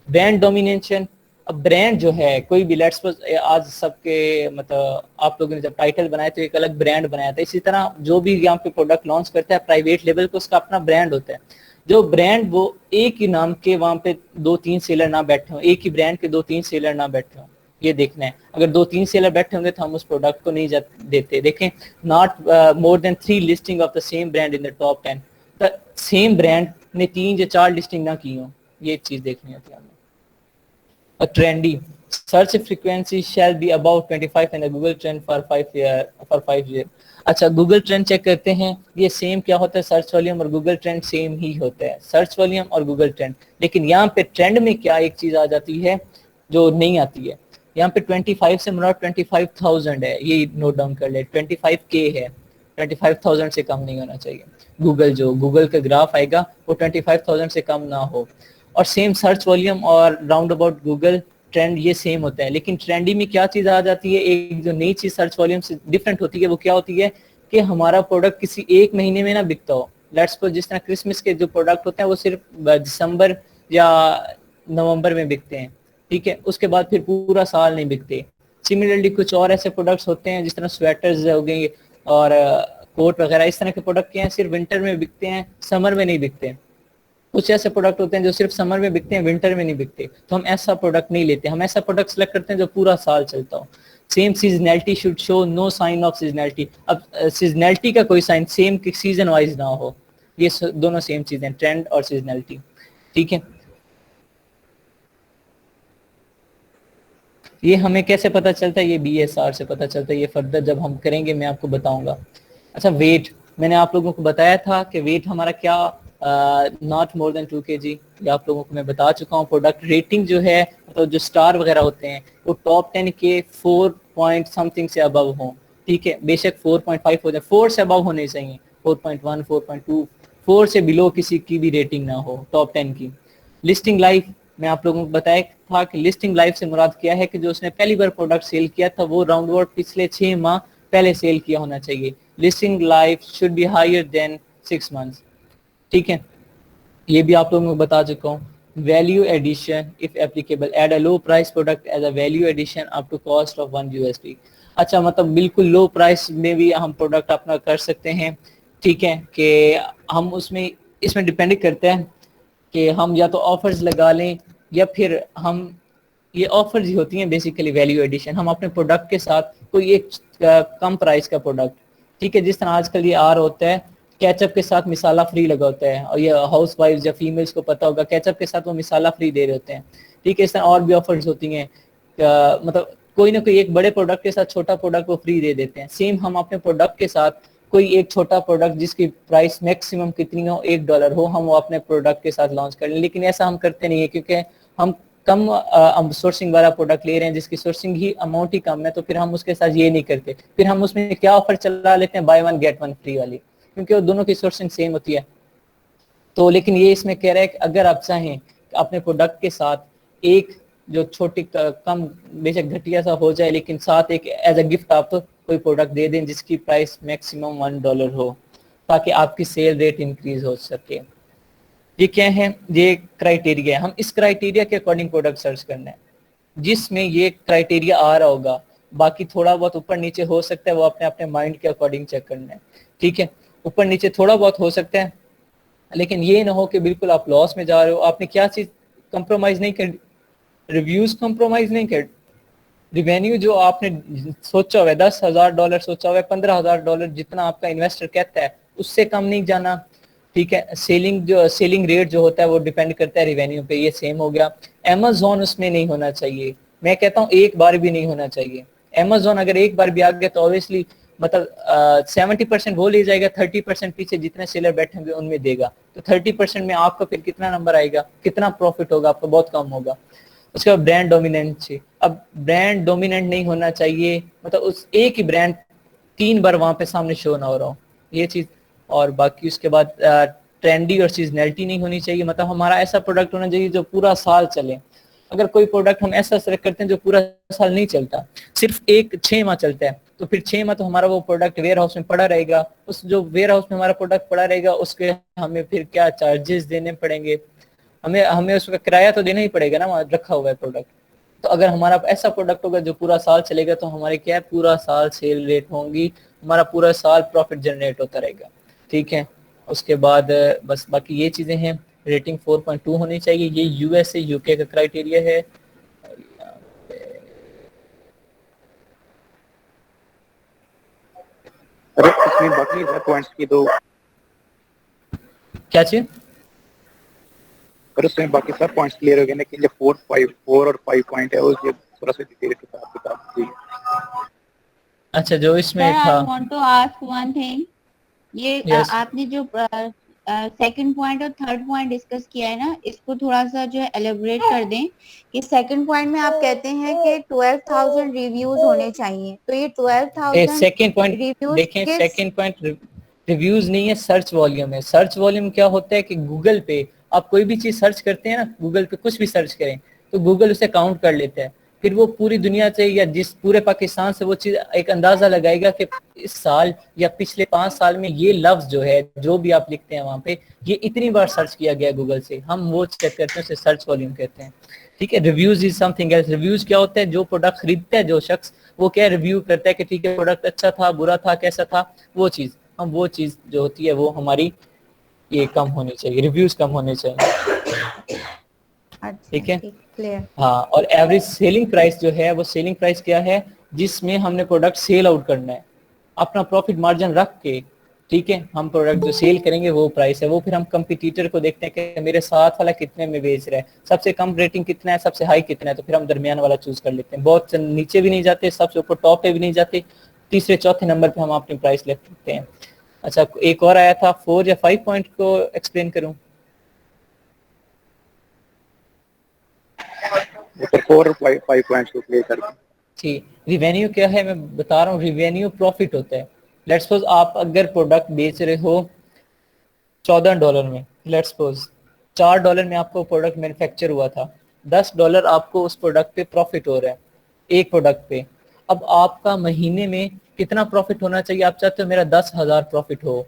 ब्रांड डोमिनेशन, अब ब्रांड जो है कोई भी, लेट्स सपोज आज सबके मतलब आप लोगों ने जब टाइटल बनाया तो एक अलग ब्रांड बनाया था, इसी तरह जो भी यहाँ पे प्रोडक्ट लॉन्च करता है प्राइवेट लेवल को, उसका अपना ब्रांड होता है। जो ब्रांड वो एक ही नाम के वहां पे 2-3 सेलर ना बैठे हो, एक ही ब्रांड के 2-3 सेलर ना बैठे हो, ये देखना है। अगर 2-3 सेलर बैठे होंगे तो हम उस प्रोडक्ट को नहीं देते। देखें, not more than 3 listing of the same brand in the top 10, the same brand ने 3 या 4 लिस्टिंग ना की हो, ये चीज देखनी होती है हमें। Trendy, search frequency shall be above 25 and a Google trend for 5 year। अच्छा, गूगल ट्रेंड चेक करते हैं। ये सेम क्या होता है, सर्च वॉल्यूम और गूगल ट्रेंड सेम ही होता है, सर्च वॉल्यूम और गूगल ट्रेंड। लेकिन यहाँ पे ट्रेंड में क्या एक चीज आ जाती है जो नहीं आती है। यहाँ पे 25 से मुराद 25,000 है, ये नोट डाउन कर ले, 25K है, 25,000 से कम नहीं होना चाहिए। गूगल का ग्राफ आएगा वो 25,000 से कम ना हो। और सेम सर्च वॉल्यूम और राउंड अबाउट गूगल ट्रेंड ये सेम होता है। लेकिन ट्रेंडी में क्या चीज आ जाती है, एक जो नई चीज सर्च वॉल्यूम से डिफरेंट होती है, वो क्या होती है कि हमारा प्रोडक्ट किसी एक महीने में ना बिकता हो। लेट्स सपोज जिस तरह क्रिसमस के जो प्रोडक्ट होते हैं वो सिर्फ दिसंबर या नवंबर में बिकते हैं, ठीक है, उसके बाद फिर पूरा साल नहीं बिकते। सिमिलरली कुछ और ऐसे प्रोडक्ट्स होते हैं जिस तरह स्वेटर्स हो गए और कोट वगैरह, इस तरह के प्रोडक्ट क्या है, सिर्फ विंटर में बिकते हैं, समर में नहीं बिकते। कुछ ऐसे प्रोडक्ट होते हैं जो सिर्फ समर में बिकते हैं, विंटर में नहीं बिकते, तो हम ऐसा प्रोडक्ट नहीं लेते। हम ऐसा प्रोडक्ट सेलेक्ट करते हैं जो पूरा साल चलता हो। Same seasonality should show no sign of seasonality. अब सीजनैलिटी का कोई साइन सेम सीजन वाइज ना हो, ये दोनों सेम चीजें, ट्रेंड और सीजनैलिटी, ठीक है। ये हमें कैसे पता चलता है, ये BSR से पता चलता है, ये फर्दर जब हम करेंगे मैं आपको बताऊंगा। अच्छा, वेट, मैंने आप लोगों को बताया था कि वेट हमारा क्या, नॉट मोर देन 2 kg, ये आप लोगों को मैं बता चुका हूँ। प्रोडक्ट रेटिंग जो है, तो जो स्टार वगैरह होते हैं वो टॉप 10 के 4 पॉइंट समथिंग से अबव हो, ठीक है। बेशक 4.5 हो जाए, 4 से अबव होने चाहिए, 4.1, 4.2, 4 से बिलो किसी की भी रेटिंग ना हो टॉप 10 की। लिस्टिंग लाइफ, मैं आप लोगों को बताया था कि लिस्टिंग लाइफ से मुराद क्या है कि जो उसने पहली बार प्रोडक्ट सेल किया था वो राउंड अबाउट पिछले 6 माह पहले सेल किया होना चाहिए। Listing life should be higher than 6 months, ठीक है, ये भी आप लोगों को बता चुका हूँ। Value addition if applicable, add a low price product as a value addition up to cost of $1। अच्छा, मतलब बिल्कुल लो प्राइस में भी हम प्रोडक्ट अपना कर सकते हैं, ठीक है, कि हम इसमें डिपेंड करता है कि हम या तो ऑफर्स लगा लें या फिर हम, ये ऑफर्स ही होती हैं बेसिकली वैल्यू एडिशन। हम अपने प्रोडक्ट के साथ कोई एक कम प्राइस का प्रोडक्ट, ठीक है, जिस तरह आजकल ये आर होता है, केचप के साथ मिसाला फ्री लगा होता है, और ये हाउस वाइफ या फीमेल्स को पता होगा केचप के साथ वो मिसाला फ्री दे रहे होते हैं, ठीक है। इस तरह और भी ऑफर्स होती हैं, मतलब कोई ना कोई एक बड़े प्रोडक्ट के साथ छोटा प्रोडक्ट वो फ्री दे देते हैं। सेम हम अपने प्रोडक्ट के साथ कोई एक छोटा प्रोडक्ट जिसकी प्राइस मैक्सिमम कितनी हो, $1 हो, हम वो अपने प्रोडक्ट के साथ लॉन्च कर लें। लेकिन ऐसा हम करते नहीं है क्योंकि हम कम सोर्सिंग वाला प्रोडक्ट ले रहे हैं जिसकी सोर्सिंग ही अमाउंट ही कम है, तो फिर हम उसके साथ ये नहीं करते। फिर हम उसमें क्या ऑफर चला लेते हैं, बाय 1 गेट 1 फ्री वाली, क्योंकि वो दोनों की सोर्सिंग सेम होती है। तो लेकिन ये इसमें कह रहा है कि अगर आप चाहें अपने प्रोडक्ट के साथ एक जो छोटी कम बेशक घटिया सा हो जाए लेकिन साथ एक एज अ गिफ्ट आप कोई प्रोडक्ट दे दें जिसकी प्राइस मैक्सिमम $1 हो, ताकि आपकी सेल रेट इंक्रीज हो सके। ये क्या है, ये क्राइटेरिया है। हम इस क्राइटेरिया के अकॉर्डिंग प्रोडक्ट सर्च करना है जिसमें ये क्राइटेरिया आ रहा होगा। बाकी थोड़ा बहुत ऊपर नीचे हो सकता है, वो अपने अपने माइंड के अकॉर्डिंग चेक करना है, ठीक है। ऊपर नीचे थोड़ा बहुत हो सकता है, लेकिन ये ना हो कि बिल्कुल आप लॉस में जा रहे हो। आपने क्या चीज कंप्रोमाइज नहीं कर, रिव्यूज कंप्रोमाइज नहीं कर, रिवेन्यू जो आपने सोचा हुआ है $10,000 सोचा हुआ है, $15,000 जितना आपका इन्वेस्टर कहता है उससे कम नहीं जाना, ठीक है। सेलिंग रेट जो होता है वो डिपेंड करता है रिवेन्यू पे, ये सेम हो गया। Amazon उसमें नहीं होना चाहिए, मैं कहता हूँ एक बार भी नहीं होना चाहिए। Amazon अगर एक बार भी आ गया तो ऑब्वियसली मतलब 70% वो ले जाएगा, 30% पीछे जितने सेलर बैठे होंगे उनमें देगा, तो 30% में आपका फिर कितना नंबर आएगा, कितना प्रॉफिट होगा आपका, बहुत कम होगा। उसके बाद ब्रांड डोमिनेंसी, अब ब्रांड डोमिनेंट नहीं होना चाहिए, मतलब उस एक ही ब्रांड 3 बार वहां पे सामने शो ना हो रहा हो, ये चीज। और बाकी उसके बाद ट्रेंडी और सीजनैलिटी नहीं होनी चाहिए, मतलब हमारा ऐसा प्रोडक्ट होना चाहिए जो पूरा साल चले। अगर कोई प्रोडक्ट हम ऐसा सेलेक्ट करते हैं जो पूरा साल नहीं चलता, सिर्फ 6 माह चलता है, तो फिर 6 माह तो हमारा वो प्रोडक्ट वेयर हाउस में पड़ा रहेगा। उस जो वेयर हाउस में हमारा प्रोडक्ट पड़ा रहेगा उसके हमें फिर क्या चार्जेस देने पड़ेंगे, हमें हमें उसका किराया तो देना ही पड़ेगा ना वहाँ रखा हुआ है प्रोडक्ट। तो अगर हमारा ऐसा प्रोडक्ट होगा जो पूरा साल चलेगा तो हमारे क्या है, पूरा साल सेल रेट होंगी, हमारा पूरा साल प्रॉफिट जनरेट होता रहेगा, ठीक है। उसके बाद बस बाकी ये चीजें हैं। रेटिंग 4.2 होनी चाहिए, ये यूएस से यूके का क्राइटेरिया है। अरे इसमें बाकी पॉइंट्स की तो क्या चीज? अगर उसमें बाकी सब पॉइंट्स क्लियर हो गए, लेकिन जो 4 और 5 पॉइंट है उसके थोड़ा सा डिटेल के साथ बता दीजिए। अच्छा जो इसमें सर था, I want to ask one thing, ये यस आपने जो सेकंड पॉइंट और थर्ड पॉइंट डिस्कस किया है ना, इसको थोड़ा सा जो है एलेबोरेट कर दें। कि सेकंड पॉइंट में आप कहते हैं कि 12,000 रिव्यूज होने चाहिए, तो ये 12,000 सेकेंड पॉइंट रिव्यूज देखें, किस? सेकेंड पॉइंट रिव्यूज नहीं है, सर्च वॉल्यूम है। सर्च वॉल्यूम क्या होता है कि गूगल पे आप कोई भी चीज सर्च करते हैं ना, गूगल पे कुछ भी सर्च करें तो गूगल उसे काउंट कर लेता है, फिर वो पूरी दुनिया से या जिस पूरे पाकिस्तान से वो चीज एक अंदाजा लगाएगा कि इस साल या पिछले 5 साल में ये लफ्ज जो है, जो भी आप लिखते हैं वहां पे, ये इतनी बार सर्च किया गया गूगल से, हम वो चेक करते हैं, उसे सर्च वॉल्यूम कहते हैं, ठीक है। Reviews is something else. Reviews क्या होता है, जो प्रोडक्ट खरीदता है जो शख्स, वो क्या रिव्यू करता है कि ठीक है प्रोडक्ट अच्छा था, बुरा था, कैसा था, वो चीज हम, वो चीज जो होती है वो हमारी ये कम होनी चाहिए, रिव्यूज कम होने चाहिए, अच्छा ठीक है। ठीक, क्लियर। हाँ, और एवरेज सेलिंग प्राइस जो है, वो सेलिंग प्राइस क्या है, जिसमें हमने प्रोडक्ट सेल आउट करना है अपना प्रॉफिट मार्जिन रख के, ठीक है। हम प्रोडक्ट जो सेल करेंगे वो प्राइस है, वो फिर हम कंपटीटर को देखते हैं कि मेरे साथ वाला कितने में बेच रहा है, सबसे कम रेटिंग कितना है, सबसे हाई कितना है, तो फिर हम दरमियान वाला चूज कर लेते हैं। बहुत नीचे भी नहीं जाते, सबसे ऊपर टॉप पे भी नहीं जाते, तीसरे चौथे नंबर पे हम अपनी प्राइस ले सकते हैं। अच्छा एक और आया था, 4 या 5 पॉइंट को एक्सप्लेन करूं? 4 और 5 पॉइंट्स को क्लियर करके ठीक, रिवेन्यू क्या है मैं बता रहा हूँ। रिवेन्यू प्रॉफिट होता है। लेट्स सपोज आप अगर प्रोडक्ट बेच रहे हो $14 में, लेट्स सपोज $4 में आपको प्रोडक्ट मैन्युफैक्चर हुआ था, $10 आपको उस प्रोडक्ट पे प्रॉफिट हो रहा है एक प्रोडक्ट पे। अब आपका महीने में कितना प्रॉफिट होना चाहिए? आप चाहते हो मेरा 10,000 प्रॉफिट हो,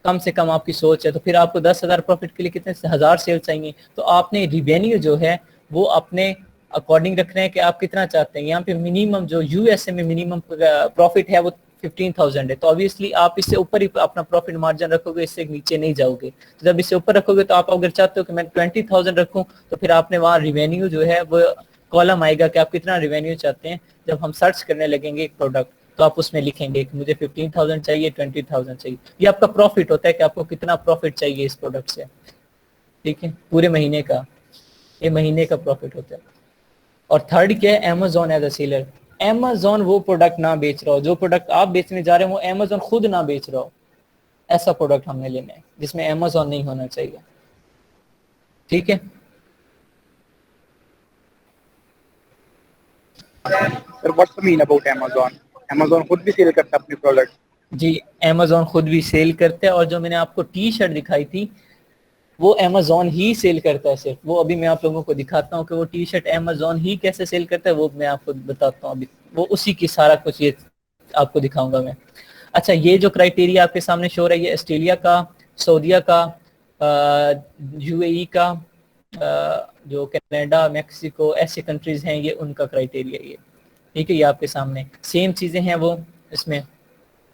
कम से कम आपकी सोच है, तो फिर आपको 10,000 प्रॉफिट के लिए कितने 1,000 सेल चाहिए, तो आपने रिवेन्यू जो है वो अपने अकॉर्डिंग रखना है कि आप कितना चाहते हैं। यहाँ पे मिनिमम जो यूएसए में मिनिमम प्रॉफिट है वो 15,000 है, तो ऑब्वियसली आप इससे ऊपर ही अपना प्रॉफिट मार्जिन रखोगे, इससे नीचे नहीं जाओगे। तो जब इससे ऊपर रखोगे तो आप अगर चाहते हो कि मैं 20,000 रखूं, तो फिर आपने वहाँ रिवेन्यू जो है वो कॉलम आएगा कि आप कितना रिवेन्यू चाहते हैं। जब हम सर्च करने लगेंगे एक प्रोडक्ट तो आप उसमें लिखेंगे कि मुझे 15,000 चाहिए, 20,000 चाहिए। ये आपका प्रॉफिट होता है कि आपको कितना प्रॉफिट चाहिए इस प्रोडक्ट से, ठीक है, पूरे महीने का, ये महीने का प्रॉफिट होता है। और थर्ड क्या है, Amazon as a seller. Amazon वो प्रोडक्ट ना बेच रहा हो, जो प्रोडक्ट आप बेचने जा रहे हो वो Amazon खुद ना बेच रहा हो, ऐसा प्रोडक्ट हमने लेना है जिसमें Amazon नहीं होना चाहिए, ठीक है। Sir what's the mean about Amazon खुद भी सेल करता है अपने प्रोडक्ट? जी, Amazon खुद भी सेल करते हैं, और जो मैंने आपको टी शर्ट दिखाई थी वो Amazon ही सेल करता है सिर्फ। वो अभी मैं आप लोगों को दिखाता हूँ कि वो टी शर्ट Amazon ही कैसे सेल करता है, वो मैं आपको बताता हूँ अभी। वो उसी की सारा कुछ ये आपको दिखाऊंगा मैं। अच्छा, ये जो क्राइटेरिया आपके सामने शो रहा है, ये ऑस्ट्रेलिया का, सऊदीया का, यूएई का, जो कनाडा, मेक्सिको, ऐसे कंट्रीज हैं, ये उनका क्राइटेरिया ये, ठीक है। ये आपके सामने सेम चीजें हैं वो, इसमें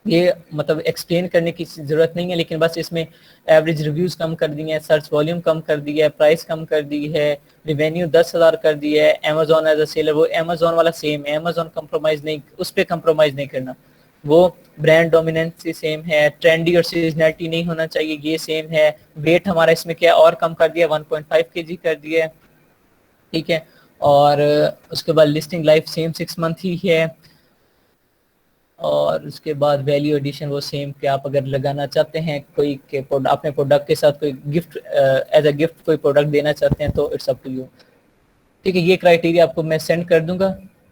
ये मतलब एक्सप्लेन करने की जरूरत नहीं है, लेकिन बस इसमें एवरेज रिव्यूज कम कर दिए हैं, सर्च वॉल्यूम कम कर दी है, प्राइस कम कर दी है, रिवेन्यू 10,000 कर दी है। Amazon एज अ सेलर, वो Amazon वाला सेम है, Amazon कंप्रोमाइज नहीं, उस पर कंप्रोमाइज नहीं करना। वो ब्रांड डोमिनेंसी सेम है, ट्रेंडी और सीजनैलिटी नहीं होना चाहिए, ये सेम है। वेट हमारा इसमें क्या और कम कर दिया, 1.5 kg कर दिया है, ठीक है। और उसके बाद लिस्टिंग लाइफ सेम 6 मंथ ही है, और उसके बाद वैल्यू एडिशन वो सेम कि आप अगर लगाना चाहते हैं कोई के अपने प्रोडक्ट के साथ कोई गिफ्ट एज अ गिफ्ट कोई प्रोडक्ट देना चाहते हैं तो इट्स अप टू यू। ठीक है, ये क्राइटेरिया आपको मैं सेंड कर दूंगा।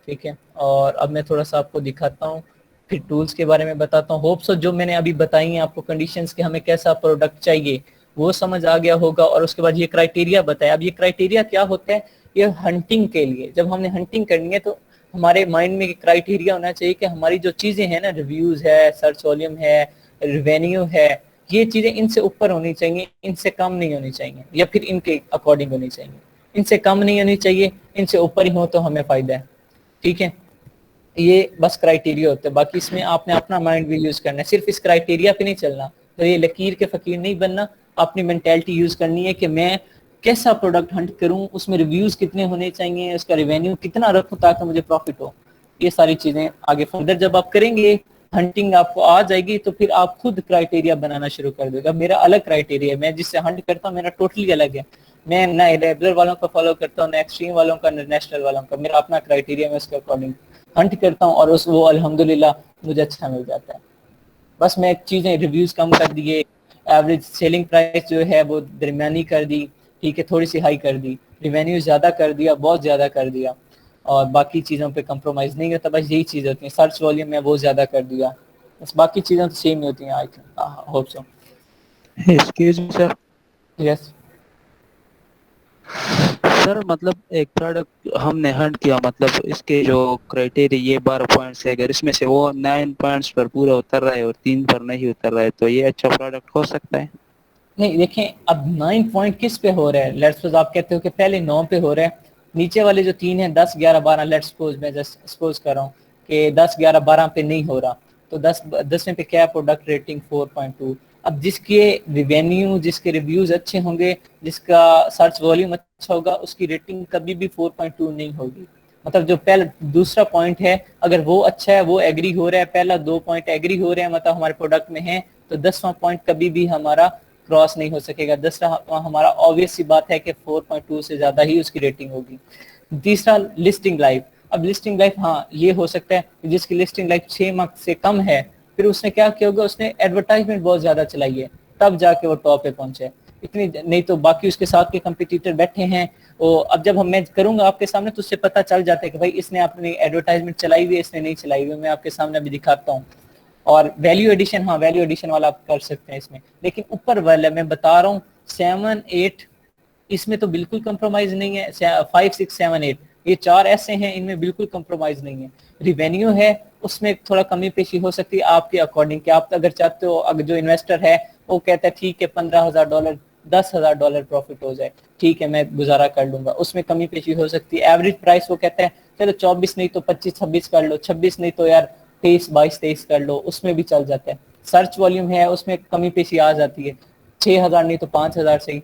ठीक है, और अब मैं थोड़ा सा आपको दिखाता हूँ, फिर टूल्स के बारे में बताता हूँ। होप सो जो मैंने अभी बताई हैं आपको कंडीशंस कि हमें कैसा प्रोडक्ट चाहिए वो समझ आ गया होगा, और उसके बाद ये क्राइटेरिया बताया। अब ये क्राइटेरिया क्या होता है, ये हंटिंग के लिए, जब हमने हंटिंग करनी है तो हमारे माइंड में क्राइटेरिया होना चाहिए कि हमारी जो चीजें हैं ना, रिव्यूज है, सर्च वॉल्यूम है, रेवेन्यू है, ये चीजें इनसे ऊपर होनी चाहिए, इनसे कम नहीं होनी चाहिए, या फिर इनके अकॉर्डिंग होनी चाहिए। इनसे कम नहीं होनी चाहिए, इनसे ऊपर ही हो तो हमें फायदा है। ठीक है, ये बस क्राइटेरिया होता है, बाकी इसमें आपने अपना माइंड भी यूज करना है, सिर्फ इस क्राइटेरिया पे नहीं चलना। तो ये लकीर के फकीर नहीं बनना, अपनी मेंटेलिटी यूज करनी है कि मैं कैसा प्रोडक्ट हंट करूं, उसमें रिव्यूज कितने होने चाहिए, उसका रेवेन्यू कितना रखूं ताकि मुझे प्रॉफिट हो। ये सारी चीजें आगे फर्दर जब आप करेंगे, हंटिंग आपको आ जाएगी तो फिर आप खुद क्राइटेरिया बनाना शुरू कर देगा। मेरा अलग क्राइटेरिया है, मैं जिससे हंट करता हूँ मेरा टोटली अलग है। मैं ना रेगुलर वालों को फॉलो करता हूँ, ना एक्सट्रीम वालों का, ना नेशनल वालों का। मेरा अपना क्राइटेरिया, मैं उसके अकॉर्डिंग हंट करता हूँ और उस वो अल्हम्दुलिल्लाह मुझे अच्छा मिल जाता है। बस मैं चीज़ें रिव्यूज़ कम कर दिए, एवरेज सेलिंग प्राइस जो है वो दरमियानी कर दी, ठीक है, थोड़ी सी हाई कर दी, रिवेन्यू ज़्यादा कर दिया, बहुत ज़्यादा कर दिया, और बाकी चीज़ों पे कंप्रोमाइज़ नहीं होता। बस यही चीज़ होती है, सर्च वॉल्यूम में वो ज़्यादा कर दिया, बस बाकी चीज़ें तो सेम ही होती हैं। I hope so. Excuse me sir. Yes sir मतलब एक प्रोडक्ट हमने हंट किया, मतलब इसके जो क्राइटेरिया ये 12 पॉइंट्स है, अगर इसमें से वो 9 पॉइंट्स पर पूरा उतर रहा है और 3 पर नहीं उतर रहा है तो ये अच्छा प्रोडक्ट हो सकता है? नहीं, देखें अब 9 पॉइंट किस पे हो रहा है। लेट्स सपोज आप कहते हो कि पहले 9 पे हो रहा है, नीचे वाले जो 3 हैं 10 11 12, लेट्स सपोज मैं जस्ट सपोज कर रहा हूँ कि 10 11 12 पे नहीं हो रहा, तो 10वें पे क्या है, प्रोडक्ट रेटिंग 4.2। अब जिसके रिवेन्यू, जिसके रिव्यूज अच्छे होंगे, जिसका सर्च वॉल्यूम अच्छा होगा, उसकी रेटिंग कभी भी 4.2 नहीं होगी। मतलब जो पहला दूसरा पॉइंट है, अगर वो अच्छा है, वो एग्री हो रहा है, पहला 2 पॉइंट एग्री हो रहे हैं, मतलब हमारे प्रोडक्ट में है, तो 10वां पॉइंट कभी भी हमारा क्रॉस नहीं हो सकेगा। दूसरा हमारा ऑब्वियस सी बात है कि 4.2 से ज्यादा ही उसकी रेटिंग होगी। तीसरा लिस्टिंग लाइफ। अब लिस्टिंग लाइफ, हाँ ये हो सकता है जिसकी लिस्टिंग लाइफ 6 मंथ से कम है, फिर उसने क्या किया होगा, उसने एडवर्टाइजमेंट बहुत ज्यादा चलाई है, तब जाके वो टॉप पे पहुंचे। इतनी नहीं तो बाकी उसके साथ के कंपटीटर बैठे हैं, वो अब जब मैं करूंगा आपके सामने तो उससे पता चल जाता है कि भाई इसने अपनी एडवर्टाइजमेंट चलाई हुई है, इसने नहीं चलाई हुई। मैं आपके सामने अभी दिखाता हूँ। और वैल्यू एडिशन, हाँ वैल्यू एडिशन वाला आप कर सकते हैं इसमें, लेकिन ऊपर वाला मैं बता रहा हूँ 7 8, इसमें तो बिल्कुल कंप्रोमाइज नहीं है। 5 6 7 8 ये 4 ऐसे हैं, इनमें बिल्कुल कंप्रोमाइज नहीं है। रिवेन्यू है उसमें थोड़ा कमी पेशी हो सकती है आपके अकॉर्डिंग, कि आप अगर चाहते हो, अगर जो इन्वेस्टर है वो कहता है ठीक है $15,000 $10,000 प्रॉफिट हो जाए, ठीक है मैं गुजारा कर लूंगा, उसमें कमी पेशी हो सकती है। एवरेज प्राइस वो कहता है चलो 24 नहीं तो 25 26 कर लो, 26 नहीं तो यार 23 22 23 कर लो, उसमें भी चल जाता है। सर्च वॉल्यूम है उसमें कमी पेशी आ जाती है, 6,000 नहीं तो 5,000 सही,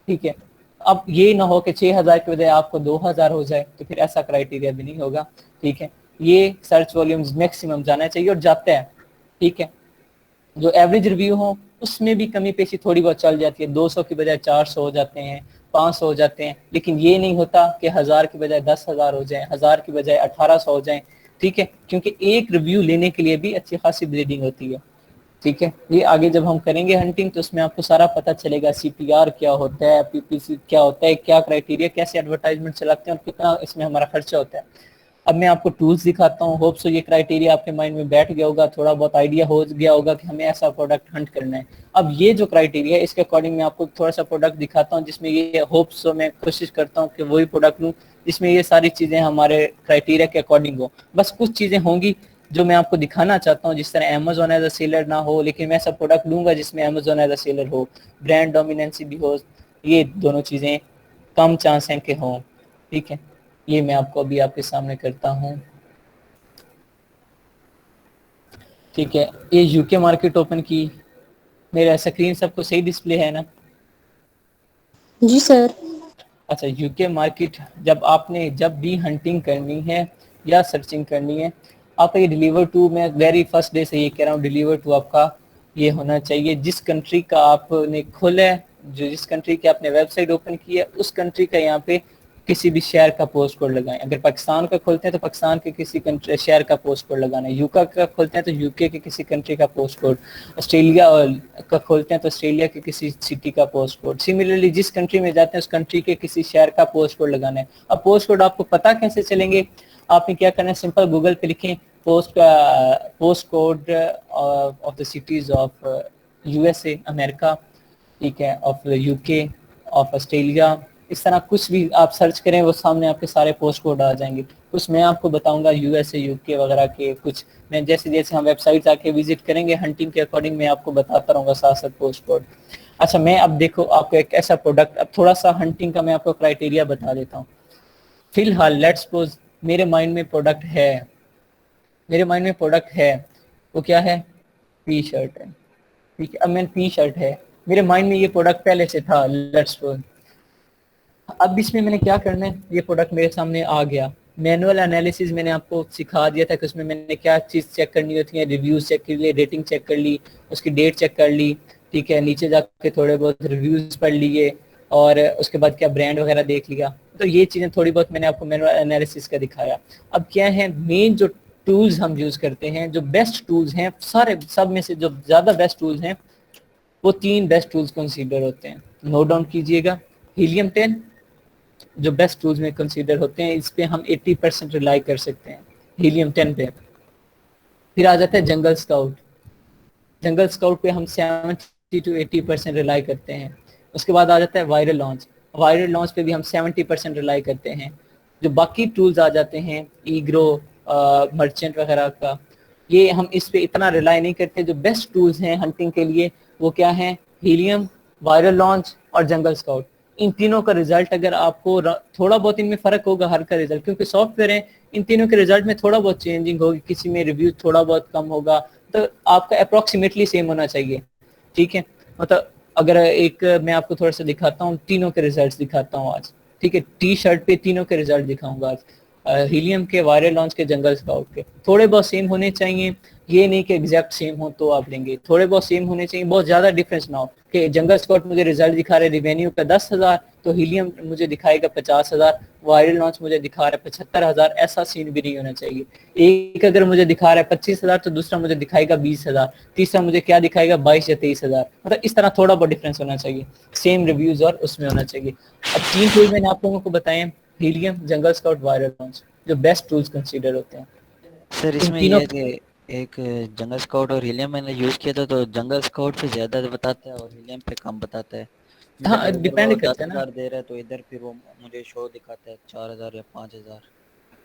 ठीक है। अब ये ना हो कि 6,000 के बजाय आपको 2,000 हो जाए, तो फिर ऐसा क्राइटेरिया भी नहीं होगा, ठीक है। ये सर्च वॉल्यूम मैक्सिमम जाना चाहिए और जाता है, ठीक है। जो एवरेज रिव्यू हो उसमें भी कमी पेशी थोड़ी बहुत चल जाती है, 200 की बजाय 400 हो जाते हैं, 500 हो जाते हैं, लेकिन ये नहीं होता कि 1000 की बजाय 10,000 हो जाए, 1000 की बजाय 1800 हो जाए, ठीक है, क्योंकि एक रिव्यू लेने के लिए भी अच्छी खासी ब्रीडिंग होती है, ठीक है। ये आगे जब हम करेंगे हंटिंग तो उसमें आपको सारा पता चलेगा, सीपीआर क्या होता है, पीपीसी क्या होता है, क्या क्राइटेरिया, कैसे एडवर्टाइजमेंट चलाते हैं और कितना इसमें हमारा खर्चा होता है। अब मैं आपको टूल्स दिखाता हूँ। होप सो ये क्राइटेरिया आपके माइंड में बैठ गया होगा, थोड़ा बहुत आइडिया हो गया होगा कि हमें ऐसा प्रोडक्ट हंट करना है। अब ये जो क्राइटेरिया है इसके अकॉर्डिंग मैं आपको थोड़ा सा प्रोडक्ट दिखाता हूँ जिसमें ये, होप सो मैं कोशिश करता हूँ कि वही प्रोडक्ट लूँ जिसमें ये सारी चीजें हमारे क्राइटेरिया के अकॉर्डिंग हो। बस कुछ चीजें होंगी जो मैं आपको दिखाना चाहता हूँ, जिस तरह अमेजोन एज अ सेलर ना हो, लेकिन मैं ऐसा प्रोडक्ट लूंगा जिसमें अमेजोन एज अ सेलर हो, ब्रांड डोमिनेंसी भी हो, ये दोनों चीजें कम चांस हैं कि हों, ठीक है। ये मैं आपको अभी आपके सामने करता हूँ, ठीक है। ये यूके मार्केट ओपन की, मेरा स्क्रीन सबको सही डिस्प्ले है ना? जी सर। अच्छा, यूके मार्केट जब भी हंटिंग करनी है या सर्चिंग करनी है, आपका ये डिलीवर टू, मैं वेरी फर्स्ट डे से ये कह रहा हूँ, डिलीवर टू आपका ये होना चाहिए। जिस कंट्री का आपने खोला है, जो जिस कंट्री की आपने वेबसाइट ओपन की है, उस कंट्री का यहाँ पे किसी भी शहर का पोस्ट कोड लगाएं। अगर पाकिस्तान का खोलते हैं तो पाकिस्तान के किसी शहर का पोस्ट कोड लगाना है, यूके का खोलते हैं तो यूके के किसी कंट्री का पोस्ट कोड, ऑस्ट्रेलिया का खोलते हैं तो ऑस्ट्रेलिया के किसी सिटी का पोस्ट कोड। सिमिलरली जिस कंट्री में जाते हैं उस कंट्री के किसी शहर का पोस्ट कोड लगाना है। अब पोस्ट कोड आपको पता कैसे चलेंगे, आपने क्या करना है, सिंपल गूगल पे लिखें post code of the cities of USA America, ठीक है, ऑफ यूके, ऑफ ऑस्ट्रेलिया, इस तरह कुछ भी आप सर्च करें वो सामने आपके सारे पोस्ट कोड आ जाएंगे। कुछ मैं आपको बताऊंगा यूएसए यूके वगैरह के, कुछ मैं जैसे जैसे हम वेबसाइट आके विजिट करेंगे हंटिंग के अकॉर्डिंग मैं आपको बताता रहूँगा साथ साथ पोस्ट कोड। अच्छा, मैं अब देखो आपको एक ऐसा प्रोडक्ट, अब थोड़ा सा हंटिंग का मैं आपको क्राइटेरिया बता देता हूँ। फिलहाल लेट्स सपोज मेरे माइंड में प्रोडक्ट है, वो क्या है, टी शर्ट है, ठीक है। अब मैंने टी शर्ट है, मेरे माइंड में ये प्रोडक्ट पहले से था, लेट्स सपोज। अब इसमें मैंने क्या करना है, ये प्रोडक्ट मेरे सामने आ गया, मैनुअल एनालिसिस मैंने आपको सिखा दिया था कि उसमें मैंने क्या चीज़ चेक करनी होती है, रिव्यूज चेक कर लिए, रेटिंग चेक कर ली, उसकी डेट चेक कर ली, ठीक है, नीचे जाके थोड़े बहुत रिव्यूज पढ़ लिए और उसके बाद क्या ब्रांड वगैरह देख लिया। तो ये चीज़ें थोड़ी बहुत मैंने आपको मैनुअल एनालिसिस का दिखाया। अब क्या है, मेन जो टूल्स हम यूज़ करते हैं, जो बेस्ट टूल्स हैं, सारे सब में से जो ज़्यादा बेस्ट टूल्स हैं वो 3 बेस्ट टूल्स कंसीडर होते हैं, नोट डाउन कीजिएगा। हीलियम 10 जो बेस्ट टूल्स में कंसीडर होते हैं, इस पे हम 80% रिलाई कर सकते हैं, हीलियम 10 पे। फिर आ जाता है जंगल स्काउट, जंगल स्काउट पे हम 70 to 80% रिलाई करते हैं। उसके बाद आ जाता है वायरल लॉन्च, वायरल लॉन्च पे भी हम 70% रिलाई करते हैं। जो बाकी टूल्स आ जाते हैं ईग्रो, मर्चेंट वगैरह का, ये हम इस पे इतना रिलाई नहीं करते। जो बेस्ट टूल्स हैं हंटिंग के लिए वो क्या है, हीलियम, वायरल लॉन्च और जंगल स्काउट। इन तीनों का रिजल्ट अगर आपको थोड़ा बहुत इनमें फर्क होगा हर का रिजल्ट, क्योंकि सॉफ्टवेयर है, इन तीनों के रिजल्ट में थोड़ा बहुत चेंजिंग होगी, किसी में रिव्यू थोड़ा बहुत कम होगा, तो आपका अप्रोक्सीमेटली सेम होना चाहिए, ठीक है। मतलब अगर एक मैं आपको थोड़ा सा दिखाता हूँ, तीनों के रिजल्ट दिखाता हूँ आज, ठीक है। टी शर्ट पे तीनों के रिजल्ट दिखाऊंगा आज, हीलियम के, वायरल लॉन्च के, जंगल स्काउट के। थोड़े बहुत सेम होने चाहिए, ये नहीं कि एग्जैक्ट सेम हो तो आप लेंगे, थोड़े बहुत सेम होने चाहिए, बहुत ज्यादा डिफरेंस ना हो कि जंगल स्काउट मुझे रिजल्ट दिखा रहे रिवेन्यू का 10,000 तो हीलियम मुझे दिखाएगा 50,000, वायरल लॉन्च मुझे दिखा रहा है 75,000, ऐसा सीन भी नहीं होना चाहिए। एक अगर मुझे दिखा रहा है 25,000 तो दूसरा मुझे दिखाएगा 20,000, तीसरा मुझे क्या दिखाएगा 22 या 23,000, मतलब इस तरह थोड़ा बहुत डिफरेंस होना चाहिए, सेम रिव्यूज और उसमें होना चाहिए। अब 3 टूल मैंने आप लोगों को बताए, हीलियम, जंगल स्काउट, वायरल लॉन्च, जो बेस्ट टूल्स कंसीडर होते हैं। सर इसमें ये कि एक जंगल स्काउट और हीलियम मैंने यूज किया था, तो जंगल स्काउट पे ज्यादा बताता है और हीलियम पे कम बताता है। हाँ, डिपेंड करता है ना, 10,000 दे रहा है तो इधर फिर वो मुझे शो दिखाता है 4,000 या 5,000।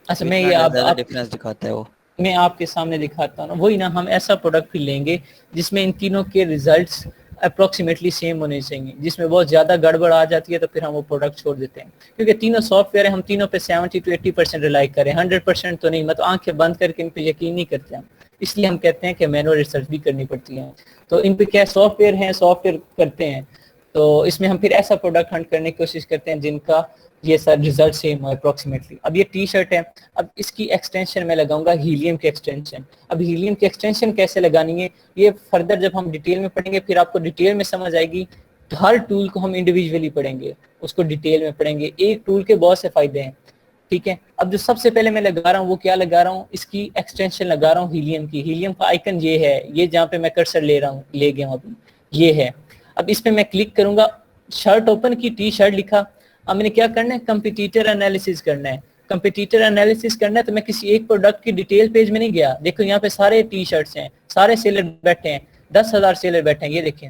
अच्छा मैं ये आप डिफरेंस दिखाता है वो, मैं आपके सामने दिखाता हूँ, वही ना, हम ऐसा प्रोडक्ट फिर लेंगे जिसमें इन तीनों के रिजल्ट्स अप्रोक्सीमेटली सेम होने चाहिए। जिसमें बहुत ज़्यादा गड़बड़ आ जाती है तो फिर हम वो प्रोडक्ट छोड़ देते हैं, क्योंकि तीनों सॉफ्टवेयर है, हम तीनों पे 70 to 80% रिलाई करें, 100% तो नहीं, मतलब आंखें बंद करके इन पे यकीन नहीं करते हम, इसलिए हम कहते हैं कि मैनुअल रिसर्च भी करनी पड़ती है। तो इन पे क्या सॉफ्टवेयर है, सॉफ्टवेयर करते हैं, तो इसमें हम फिर ऐसा प्रोडक्ट हंट करने की कोशिश करते हैं जिनका ये सर रिजल्ट सेम हो अप्रोक्सीमेटली। अब ये टी शर्ट है, अब इसकी एक्सटेंशन मैं लगाऊंगा हीलियम की एक्सटेंशन। अब हीलियम की एक्सटेंशन कैसे लगानी है ये फर्दर जब हम डिटेल में पढ़ेंगे फिर आपको डिटेल में समझ आएगी। तो हर टूल को हम इंडिविजुअली पढ़ेंगे, उसको डिटेल में पढ़ेंगे, एक टूल के बहुत से फायदे हैं, ठीक है। अब जो सबसे पहले मैं लगा रहा हूँ वो क्या लगा रहा हूँ, इसकी एक्सटेंशन लगा रहा हूँ हीलियम की। हीलियम का आइकन ये है, ये जहाँ पे मैं कर्सर ले गया हूँ अभी, ये है। अब इस पे मैं क्लिक करूंगा, शर्ट ओपन की, टी शर्ट लिखा। अब मैंने क्या करना है, कंपटीटर एनालिसिस करना है। कंपटीटर एनालिसिस करना है तो मैं किसी एक प्रोडक्ट की डिटेल पेज में नहीं गया, देखो यहाँ पे सारे टी शर्ट्स हैं, सारे सेलर बैठे हैं, 10,000 सेलर बैठे हैं, ये देखें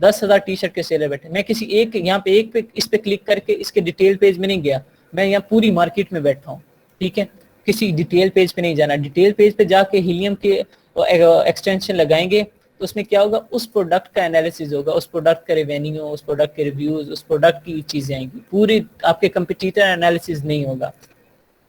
10,000 टी शर्ट के सेलर बैठे हैं। मैं किसी एक यहाँ पे एक पे इस पे क्लिक करके इसके डिटेल पेज में नहीं गया, मैं यहाँ पूरी मार्केट में बैठा हूँ, ठीक है। किसी डिटेल पेज पे नहीं जाना, डिटेल पेज पे जाके हीलियम के एक्सटेंशन लगाएंगे तो उसमें क्या होगा, उस प्रोडक्ट का एनालिसिस होगा, उस प्रोडक्ट का रेवेन्यू, उस प्रोडक्ट के रिव्यूज, उस प्रोडक्ट की चीजें आएंगी, पूरी आपके कंपटीटर एनालिसिस नहीं होगा।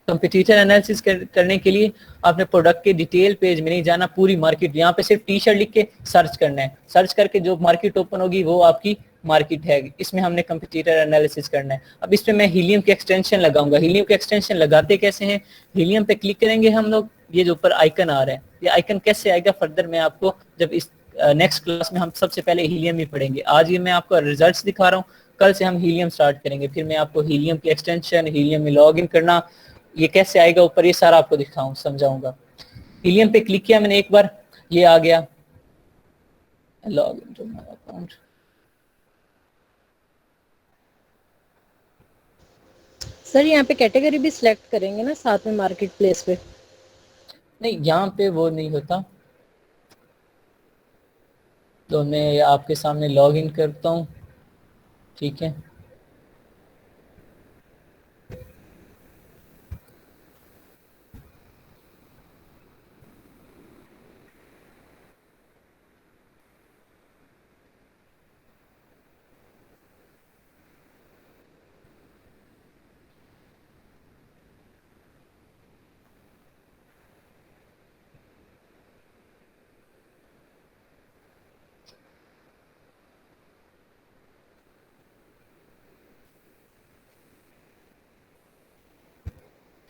कंपटीटर एनालिसिस करने के लिए आपने प्रोडक्ट के डिटेल पेज में नहीं जाना, पूरी मार्केट, यहाँ पे सिर्फ टी शर्ट लिख के सर्च करना है, सर्च करके जो मार्केट ओपन होगी वो आपकी मार्केट है, इसमें हमने कंपटीटर एनालिसिस करना है। अब इस पे मैं हीलियम के एक्सटेंशन लगाऊंगा। हीलियम के एक्सटेंशन लगाते कैसे हैं, हीलियम पे क्लिक करेंगे हम लोग, ये जो ऊपर आइकन आ रहा है, ये आइकन कैसे आएगा फर्दर मैं आपको जब इस नेक्स्ट क्लास में हम सबसे पहले हीलियम ही पढ़ेंगे। आज ये मैं आपको रिजल्ट्स दिखा रहा हूँ, कल से हम हीलियम स्टार्ट करेंगे, फिर मैं आपको हीलियम की एक्सटेंशन, हीलियम में लॉग इन करना, ये कैसे आएगा ऊपर, ये सारा आपको दिखाऊं समझाऊंगा। हीलियम पे क्लिक किया मैंने एक बार, ये आ गया log in to my account. Sir यहाँ पे कैटेगरी भी सिलेक्ट करेंगे ना साथ में मार्केट प्लेस पे? नहीं, यहाँ पे वो नहीं होता। तो मैं आपके सामने लॉग इन करता हूँ, ठीक है।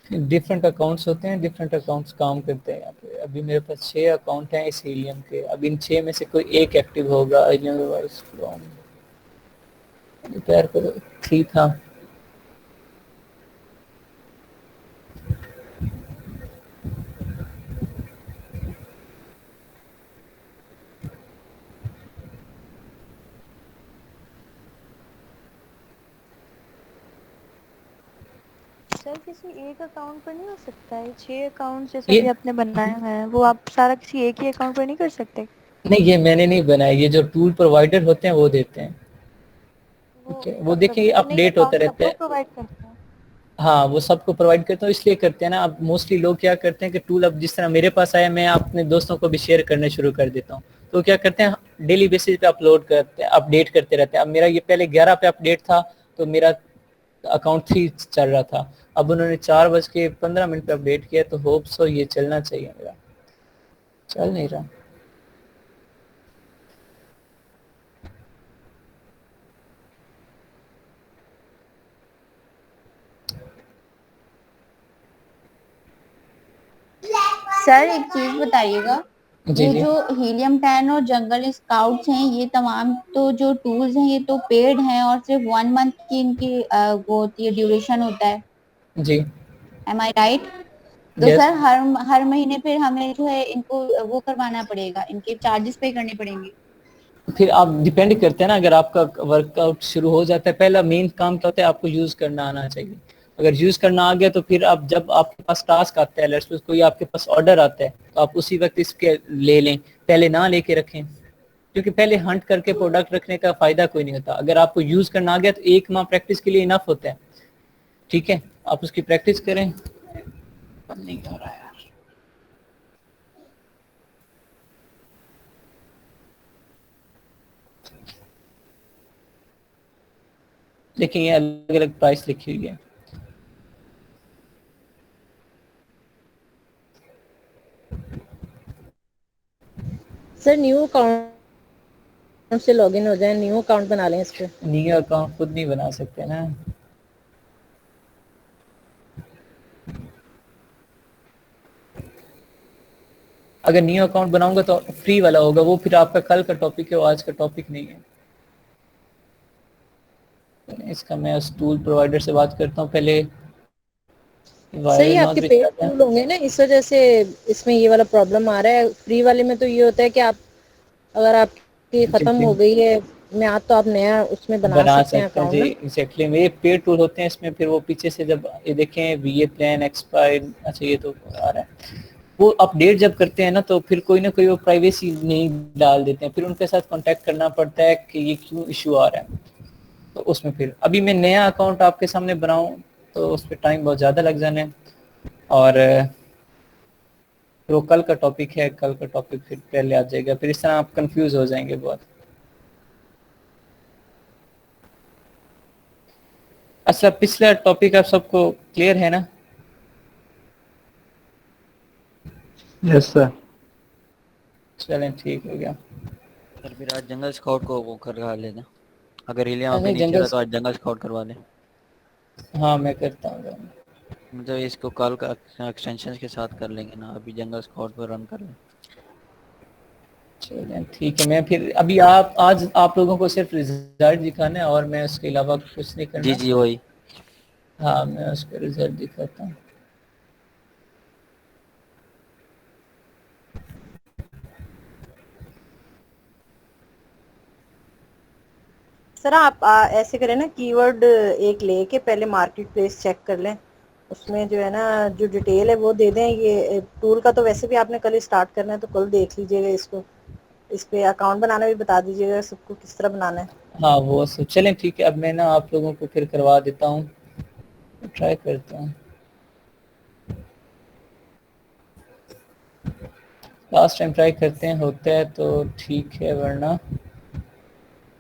डिफरेंट अकाउंट्स होते हैं, डिफरेंट अकाउंट्स काम करते हैं यहाँ पे। अभी मेरे पास 6 अकाउंट हैं इस हीलियम के। अब इन 6 में से कोई एक एक्टिव होगा। रिपेयर करो, ठीक था। सर किसी एक अकाउंट पर नहीं हो सकता है? 6 अकाउंट जैसे ये भी आपने बनाए हुए हैं वो आप सारा किसी एक ही अकाउंट पर नहीं कर सकते? नहीं, ये मैंने नहीं बनाया, ये जो टूल प्रोवाइडर होते हैं वो देते हैं। वो ठीक है, वो मतलब देखिए इतने ही अपडेट होते अकाउंट रहते सबको हैं। प्रोवाइड करते हैं? हाँ, वो सबको प्रोवाइड करते हैं, इसलिए करते हैं ना। अब मोस्टली लोग क्या करते हैं कि टूल अब जिस तरह मेरे पास आया, मैं अपने दोस्तों को भी शेयर करने शुरू कर देता हूँ। तो क्या करते हैं, डेली बेसिस पे अपलोड करते हैं, अपडेट करते रहते हैं। अब मेरा ये पहले 11 पे अपडेट था, तो मेरा अकाउंट 3 चल रहा था। अब उन्होंने 4:15 पे अपडेट किया, तो होप सो ये चलना चाहिए। मेरा चल नहीं रहा। सर एक चीज बताइएगा, जी ये जी जो हीलियम 10 और जंगल स्काउट्स हैं, ये तमाम तो जो टूल्स हैं ये तो पेड हैं और सिर्फ 1 मंथ की इनकी वो होती है, ड्यूरेशन होता है। जी। एम आई राइट? तो यस। सर हर महीने फिर हमें जो है इनको वो करवाना पड़ेगा, इनके चार्जेस पे करने पड़ेंगे? फिर आप डिपेंड करते हैं ना, अगर आपका वर्कआउट शुरू हो जाता है, पहला मेन काम क्या होता है, आपको यूज करना आना चाहिए। अगर यूज करना आ गया तो फिर आप जब आपके पास टास्क आता है, लेट्स सपोज कोई आपके पास ऑर्डर आता है, तो आप उसी वक्त इसके ले लें, पहले ना लेके रखें। क्योंकि पहले हंट करके प्रोडक्ट रखने का फायदा कोई नहीं होता। अगर आपको यूज करना आ गया तो 1 माह प्रैक्टिस के लिए इनफ होता है, ठीक है। आप उसकी प्रैक्टिस करें। नहीं हो रहा है यार। देखिए ये अलग अलग प्राइस लिखी हुई है। सर न्यू अकाउंट से लॉगिन हो जाए, न्यू अकाउंट बना लें इस पे। न्यू अकाउंट खुद नहीं बना सकते ना। अगर न्यू अकाउंट बनाऊंगा तो फ्री वाला होगा, वो फिर आपका कल का टॉपिक है, वो आज का टॉपिक नहीं है। इसका मैं उस टूल प्रोवाइडर से बात करता हूँ पहले। सर ये वायरल नॉट आपके भी पेड चाहते हैं। टूल होंगे ना, इस वजह से इसमें ये वाला प्रॉब्लम आ रहा है। फ्री वाले में तो ये होता है कि आप अगर आपकी जी खत्म जी हो गई है म्याद तो आप नया उसमें बना बना सकते हैं सकते हैं जी। अकाउंट ना। एग्जैक्टली ये पेड टूल होते हैं। इसमें फिर वो पीछे से जब ये देखें वीए प्लान एक्सपायर, अच्छा ये तो आ रहा है। वो अपडेट जब करते हैं ना, तो फिर कोई ना कोई वो प्राइवेसी नहीं डाल देते हैं, फिर उनके साथ कांटेक्ट करना पड़ता है कि ये क्यों इशू आ रहा है। तो उसमें फिर अभी मैं नया अकाउंट आपके सामने बनाऊं तो उस पर टाइम बहुत ज़्यादा लग जाना है। और फिर वो कल का टॉपिक है, कल का टॉपिक फिर पहले आ जाएगा, फिर इस तरह आप कंफ्यूज हो जाएंगे बहुत। अच्छा, पिछला टॉपिक आप सबको क्लियर है ना? Yes sir. चलें ठीक हो गया। सर फिर आज जंगल स्काउट को वो करवा लेना, अगर हिलियम पे नहीं, नहीं जंगल, चला तो आज जंगल स्काउट करवा लें। हाँ मैं करता हूँ। मतलब इसको कल का एक्सटेंशन के साथ कर लेंगे ना, अभी जंगल स्काउट पर रन कर लें। चलें ठीक है, मैं फिर अभी आप आज आप लोगों को सिर्फ रिजल्ट दिखाना है और मैं उसके अलावा कुछ नहीं जी करना। जी वही। हाँ मैं उसका रिजल्ट दिखाता हूँ। सर आप ऐसे करें ना, कीवर्ड एक लेके पहले मार्केट प्लेस चेक कर लें, उसमें जो है ना जो डिटेल है वो दे दें। ये टूल का तो वैसे भी आपने कल स्टार्ट करना है, तो कल देख लीजिएगा इसको। इस पे अकाउंट बनाना भी बता दीजिएगा सबको किस तरह बनाना है। हाँ वो सब चलें ठीक है। अब मैं ना आप लोगों को फिर करवा देता हूँ, ट्राई करता हूँ। लास्ट टाइम ट्राई करते हैं, होता है तो ठीक है, वरना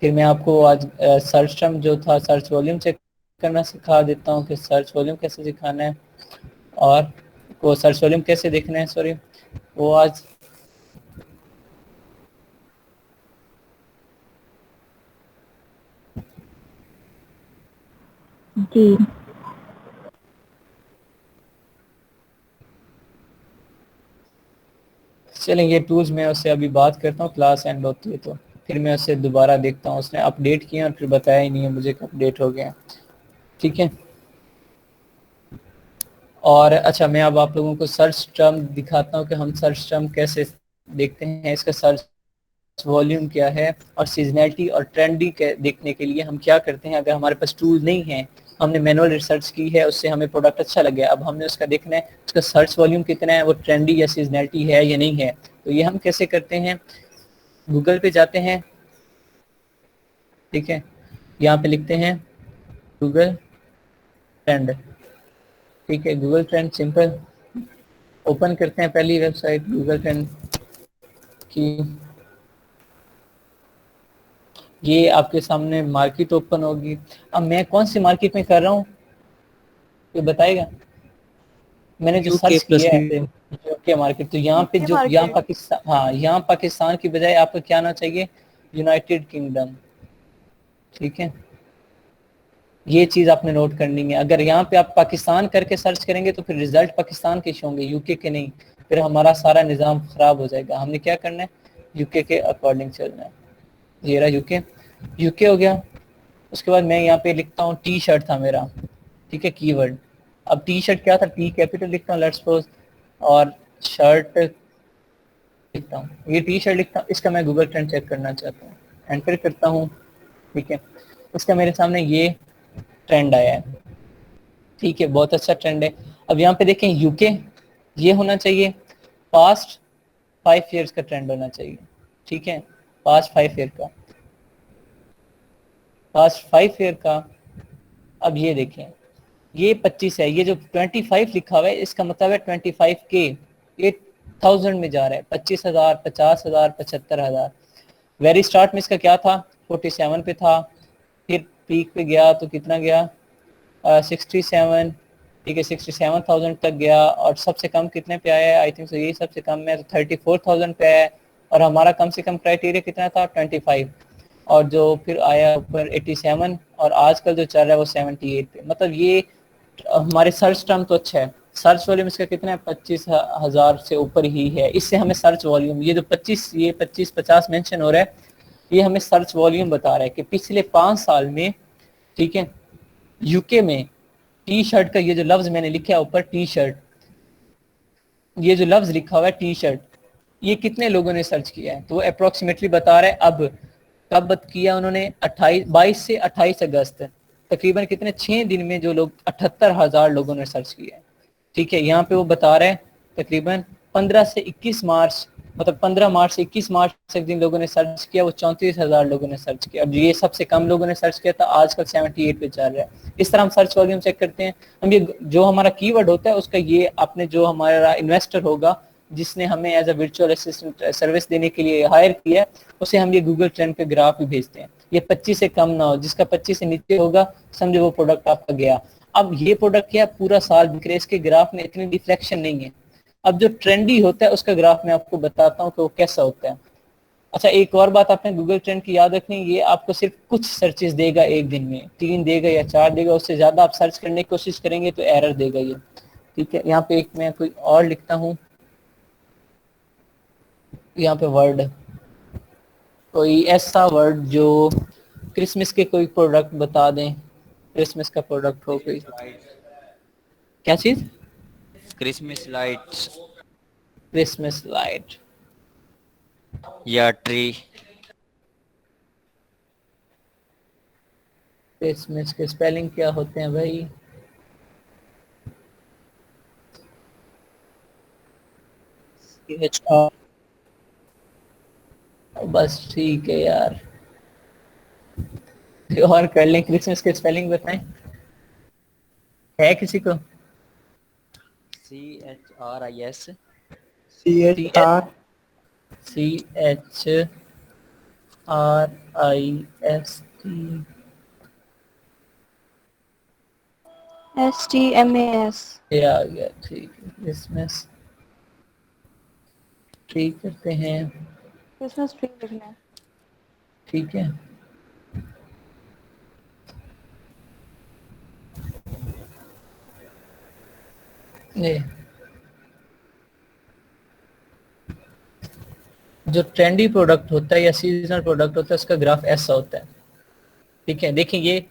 फिर मैं आपको आज सर्च टर्म जो था सर्च वॉल्यूम चेक करना सिखा देता हूँ कि सर्च वॉल्यूम कैसे दिखाना है और वो सर्च वॉल्यूम कैसे देखना है, सॉरी वो आज जी। चलेंगे टूल्स में उससे अभी बात करता हूँ, क्लास एंड होती है तो फिर मैं उससे दोबारा देखता हूँ। उसने अपडेट किया और फिर बताया ही नहीं है मुझे कि अपडेट हो गया। ठीक है, और अच्छा मैं अब आप लोगों को सर्च टर्म दिखाता हूँ कि हम सर्च टर्म कैसे देखते हैं, इसका सर्च वॉल्यूम क्या है और सीजनैलिटी और ट्रेंडी देखने के लिए हम क्या करते हैं। अगर हमारे पास टूल नहीं है, हमने मैनुअल रिसर्च की है, उससे हमें प्रोडक्ट अच्छा लग गया, अब हमने उसका देखना है उसका सर्च वॉल्यूम कितना है, वो ट्रेंडी या सीजनैलिटी है या नहीं है। तो ये हम कैसे करते हैं, गूगल पे जाते हैं, ठीक है, यहाँ पे लिखते हैं गूगल ट्रेंड, ठीक है, गूगल ट्रेंड सिंपल ओपन करते हैं पहली वेबसाइट गूगल ट्रेंड की। ये आपके सामने मार्केट ओपन होगी। अब मैं कौन सी मार्केट में कर रहा हूँ ये बताएगा, मैंने जो यूके सर्च प्लस किया है इंडिया। यूके मार्केट, तो यहाँ पे यूके जो यहाँ मार्केट। पाकिस्तान, हाँ यहाँ पाकिस्तान की बजाय आपको क्या आना चाहिए, यूनाइटेड किंगडम। ठीक है, ये चीज आपने नोट करनी है। अगर यहाँ पे आप पाकिस्तान करके सर्च करेंगे तो फिर रिजल्ट पाकिस्तान के होंगे, यूके के नहीं, फिर हमारा सारा निज़ाम खराब हो जाएगा। हमने क्या करना है, यूके के अकॉर्डिंग चलना है। ये रहा यूके, यूके हो गया। उसके बाद मैं यहाँ पे लिखता हूँ टी शर्ट था मेरा, ठीक है, कीवर्ड। अब टी शर्ट क्या था, टी कैपिटल लिखता हूँ लेट्स सपोज, और शर्ट लिखता हूँ, ये टी शर्ट लिखता हूँ, इसका मैं गूगल ट्रेंड चेक करना चाहता हूँ, एंटर करता हूँ। ठीक है, इसका मेरे सामने ये ट्रेंड आया है, ठीक है, बहुत अच्छा ट्रेंड है। अब यहाँ पे देखें यूके, ये होना चाहिए पास्ट 5 ईयर्स का ट्रेंड होना चाहिए। ठीक है, पास्ट 5 ईयर का, पास्ट 5 ईयर का। अब ये देखें ये 25 है, ये जो 25 लिखा हुआ है इसका मतलब है 25 के, ये 1000 में जा रहा है, 25,000, 50,000, 75,000। वेरी स्टार्ट में इसका क्या था, 47 पे था, फिर पीक पे गया तो कितना गया, 67, ठीक है, 67,000 तक गया, और सबसे कम कितने पे आया है, आई थिंक यही सबसे कम है, तो 34,000 पे है। और हमारा कम से कम क्राइटेरिया कितना था, 25, और जो फिर आया ऊपर 87, और आजकल जो चल रहा है वो 78 पे। मतलब ये हमारे सर्च टर्म तो अच्छा है, सर्च वॉल्यूम इसका कितना है, 25,000 से ऊपर ही है। इससे हमें सर्च वॉल्यूम, ये जो 25-50 मेंशन हो रहा है, ये हमें सर्च वॉल्यूम बता रहा है कि पिछले 5 साल में, ठीक है, यूके में टी शर्ट का ये जो लफ्ज मैंने लिखा है ऊपर टी शर्ट, ये जो लफ्ज लिखा हुआ है टी शर्ट, ये कितने लोगों ने सर्च किया है, तो वो अप्रोक्सीमेटली बता रहा है। अब कब किया उन्होंने, 22 से 28 अगस्त, तकरीबन कितने 6 दिन में जो लोग 78,000 लोगों ने सर्च किया है। ठीक है, यहाँ पे वो बता रहे हैं तकरीबन 15 से 21 मार्च, मतलब 15 मार्च से 21 मार्च तक जिन लोगों ने सर्च किया वो 34,000 लोगों ने सर्च किया, और ये सबसे कम लोगों ने सर्च किया था, आजकल 78 पे चल रहा है। इस तरह हम सर्च वॉल्यूम चेक करते हैं। हम ये जो हमारा कीवर्ड होता है उसका, ये आपने जो हमारा इन्वेस्टर होगा जिसने हमें as a virtual assistant service देने के लिए हायर किया, उसे हम ये गूगल ट्रेंड के ग्राफ भी भेजते हैं। ये 25 से कम ना हो, जिसका 25 से नीचे होगा समझो वो प्रोडक्ट आपका गया। अब ये प्रोडक्ट क्या पूरा साल बिक रहा है, इसके ग्राफ में इतनी डिफ्लेक्शन नहीं है। अब जो ट्रेंडी होता है उसका ग्राफ मैं आपको बताता हूँ कि वो कैसा होता है। अच्छा एक और बात आपने गूगल ट्रेंड की याद रखनी, ये आपको सिर्फ कुछ सर्चेस देगा एक दिन में, 3 देगा या 4 देगा, उससे ज्यादा आप सर्च करने की कोशिश करेंगे तो एरर देगा ये। ठीक है, यहाँ पे एक मैं कोई और लिखता हूँ, यहाँ पे वर्ड, कोई ऐसा वर्ड जो क्रिसमस के कोई प्रोडक्ट बता दें, क्रिसमस का प्रोडक्ट हो कोई। क्या चीज? क्रिसमस लाइट्स क्रिसमस लाइट या ट्री। क्रिसमस के स्पेलिंग क्या होते हैं भाई? बस ठीक है यार, और कर लें। क्रिसमस के स्पेलिंग बताएं, है किसी को? CHRIS CHRIST STMAS। ये आ गया, ठीक है। क्रिसमस ट्री करते हैं, क्रिसमस ट्री लिखना है। ठीक है। ये जो ट्रेंडी प्रोडक्ट होता है या सीजनल प्रोडक्ट होता है उसका ग्राफ ऐसा होता है, ठीक है। देखिए ये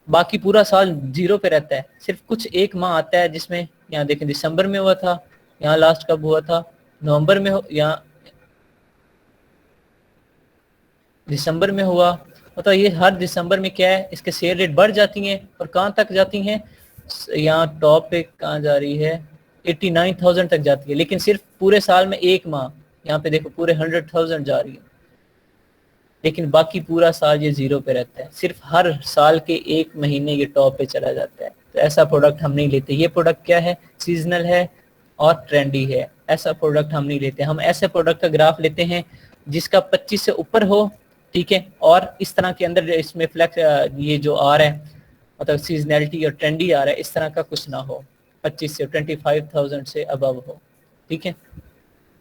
बाकी पूरा साल जीरो पे रहता है, सिर्फ कुछ एक माह आता है जिसमें, यहाँ देखें दिसंबर में हुआ था, यहाँ लास्ट कब हुआ था, नवंबर में, यहाँ दिसंबर में हुआ। मतलब ये हर दिसंबर में क्या है, इसके शेयर रेट बढ़ जाती हैं और कहाँ तक जाती हैं, यहाँ टॉप पे कहाँ जा रही है, 89,000 तक जाती है। लेकिन सिर्फ पूरे साल में एक माह, यहाँ पे देखो पूरे 100,000 जा रही है, लेकिन बाकी पूरा साल ये जीरो पे रहता है। सिर्फ हर साल के एक महीने ये टॉप पे चला जाता है। तो ऐसा प्रोडक्ट हम नहीं लेते। ये प्रोडक्ट क्या है, सीजनल है और ट्रेंडी है। ऐसा प्रोडक्ट हम नहीं लेते। हम ऐसे प्रोडक्ट का ग्राफ लेते हैं जिसका 25 से ऊपर हो, ठीक है, और इस तरह के अंदर इसमें फ्लैक्स ये जो आ रहा है, मतलब सीजनैलिटी और ट्रेंडी आ रहा है, इस तरह का कुछ ना हो, 25 से 25,000 से अबव हो, ठीक है।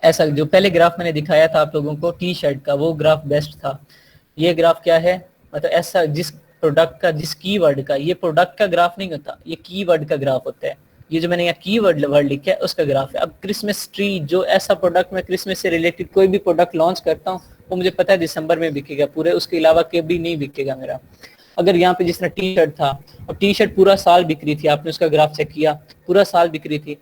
ऐसा जो पहले ग्राफ मैंने दिखाया था आप लोगों को टी शर्ट का, वो ग्राफ बेस्ट था। ये ग्राफ क्या है, मतलब ऐसा जिस प्रोडक्ट का, जिस कीवर्ड का, ये प्रोडक्ट का ग्राफ नहीं होता, ये कीवर्ड का ग्राफ होता है। ये जो मैंने यहाँ कीवर्ड वर्ड लिखा है उसका ग्राफ है। अब क्रिसमस ट्री, जो ऐसा प्रोडक्ट मैं क्रिसमस से रिलेटेड कोई भी प्रोडक्ट लॉन्च करता हूँ वो मुझे पता है दिसंबर में बिकेगा पूरे, उसके अलावा कभी नहीं बिकेगा मेरा। अगर यहाँ पे जिस तरह टी शर्ट था, और टी शर्ट पूरा साल बिक रही थी, आपने उसका ग्राफ चेक किया, पूरा साल बिक रही थी।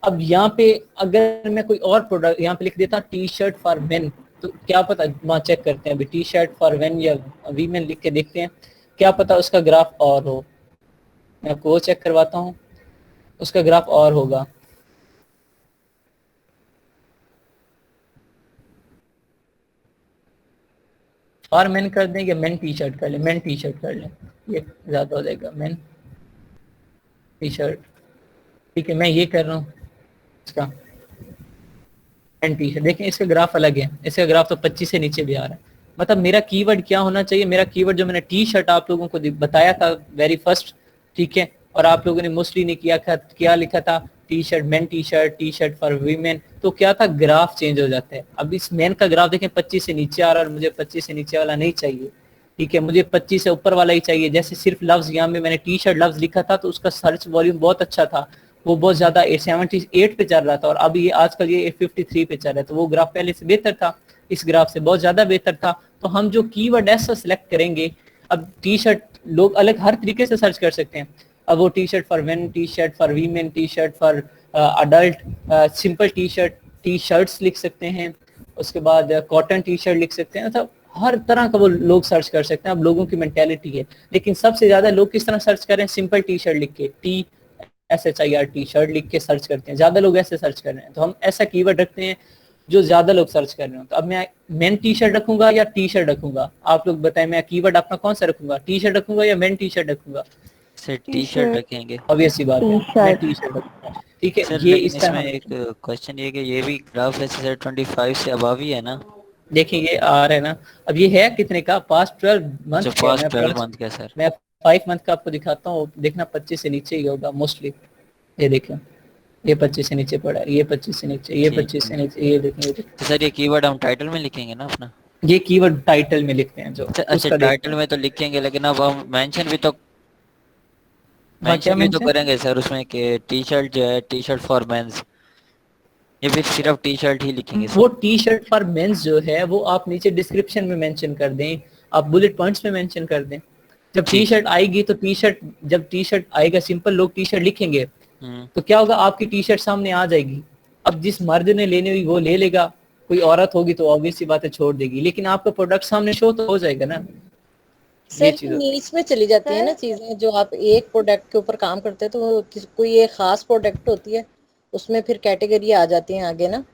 अब यहाँ पे अगर मैं कोई और प्रोडक्ट यहाँ पे लिख देता टी शर्ट फॉर मेन, तो क्या पता, वहाँ चेक करते हैं अभी टी शर्ट फॉर मेन या वीमेन लिख के देखते हैं, क्या पता उसका ग्राफ और हो। मैं आपको वो चेक करवाता हूँ, उसका ग्राफ और होगा। और मेन कर दें या मेन टी शर्ट कर लें, मेन टी शर्ट कर लें, ये ज्यादा हो जाएगा, मेन टी शर्ट, ठीक है। मैं ये कर रहा हूँ इसका मेन टी शर्ट। देखें इसका ग्राफ अलग है, इसका ग्राफ तो 25 से नीचे भी आ रहा है। मतलब मेरा कीवर्ड क्या होना चाहिए, मेरा कीवर्ड जो मैंने टी शर्ट आप लोगों को बताया था वेरी फर्स्ट, ठीक है, और आप लोगों ने मोस्टली नहीं किया, क्या लिखा था, T shirt, main T shirt for women, तो क्या था, ग्राफ चेंज हो जाता है। अब इस मेन का ग्राफ देखें 25 से नीचे आ रहा है और मुझे 25 से नीचे वाला नहीं चाहिए, ठीक है, मुझे 25 से ऊपर वाला ही चाहिए। जैसे सिर्फ लफ्ज, यहाँ में मैंने टी शर्ट लफ्ज लिखा था तो उसका सर्च वॉल्यूम बहुत अच्छा था, वो बहुत ज्यादा 78 पे चल रहा था, और अब ये आजकल ये 53 पे चल रहा है, तो वो ग्राफ पहले से बेहतर था, इस ग्राफ से बहुत ज्यादा बेहतर था। तो हम जो कीवर्ड ऐसा सिलेक्ट करेंगे, अब टी शर्ट लोग अलग हर तरीके से सर्च कर सकते हैं। अब वो T shirt for main, T shirt for women, T shirt for adult, simple T shirt, T shirts लिख सकते हैं, उसके बाद कॉटन टी शर्ट लिख सकते हैं, मतलब हर तरह का वो लोग सर्च कर सकते हैं। अब लोगों की मेंटेलिटी है, लेकिन सबसे ज्यादा लोग किस तरह सर्च कर रहे हैं, सिंपल टी शर्ट लिख के, TSHIR टी शर्ट लिख के सर्च करते हैं, ज्यादा लोग ऐसे सर्च कर रहे हैं। तो हम ऐसा कीवर्ड रखते हैं जो ज्यादा लोग सर्च कर रहे हो। तो अब मैं मेन टी शर्ट रखूंगा या टी शर्ट रखूंगा, आप लोग बताएं, मैं कीवर्ड अपना कौन सा रखूंगा, टी शर्ट रखूंगा या मेन टी शर्ट रखूंगा? सर टी शर्ट रखेंगे, ऑब्वियस सी बात है, मैं टी शर्ट रखूंगा, ठीक है। सर ये लेकिन इस तरह इसमें एक क्वेश्चन ये कि ये भी ग्राफ वैसे सर 25 से अबव ही है ना? देखिए ये आ रहा है ना, अब ये है कितने का, पास्ट 12 मंथ, जो पास्ट 12 मंथ का सर, मैं 5 मंथ का आपको दिखाता हूँ, देखना 25 से नीचे ही होगा मोस्टली। ये देखिए ये 25 से नीचे पड़ा है, ये 25 से नीचे, ये 25 से नीचे, ये देखिए। तो सर ये कीवर्ड हम टाइटल में लिखेंगे ना अपना? ये कीवर्ड टाइटल में लिखते हैं जो, अच्छा टाइटल में तो लिखेंगे, लेकिन अब हम मेंशन भी तो करेंगे सर उसमें कि टी शर्ट जो है टी शर्ट फॉर मेंस, ये फिर सिर्फ टी शर्ट ही लिखेंगे वो sir? T shirt for men's जो है वो आप नीचे डिस्क्रिप्शन में मेंशन कर दें, आप बुलेट पॉइंट्स में मेंशन कर दें। जब टी ठीक। शर्ट आएगी तो टी शर्ट, जब टी शर्ट आएगा सिंपल लोग टी शर्ट लिखेंगे हम्म। तो क्या होगा, आपकी टी शर्ट सामने आ जाएगी। अब जिस मर्द ने लेनी हुई वो ले लेगा, कोई औरत होगी तो ऑब्वियस सी बात है छोड़ देगी, लेकिन आपका प्रोडक्ट सामने शो तो हो जाएगा ना। ये सर चीज की होती नीच में चली जाती है ना चीजें, जो आप एक प्रोडक्ट के ऊपर काम करते हैं तो वो कोई एक खास प्रोडक्ट होती है, उसमें फिर कैटेगरी आ जाती है आगे ना,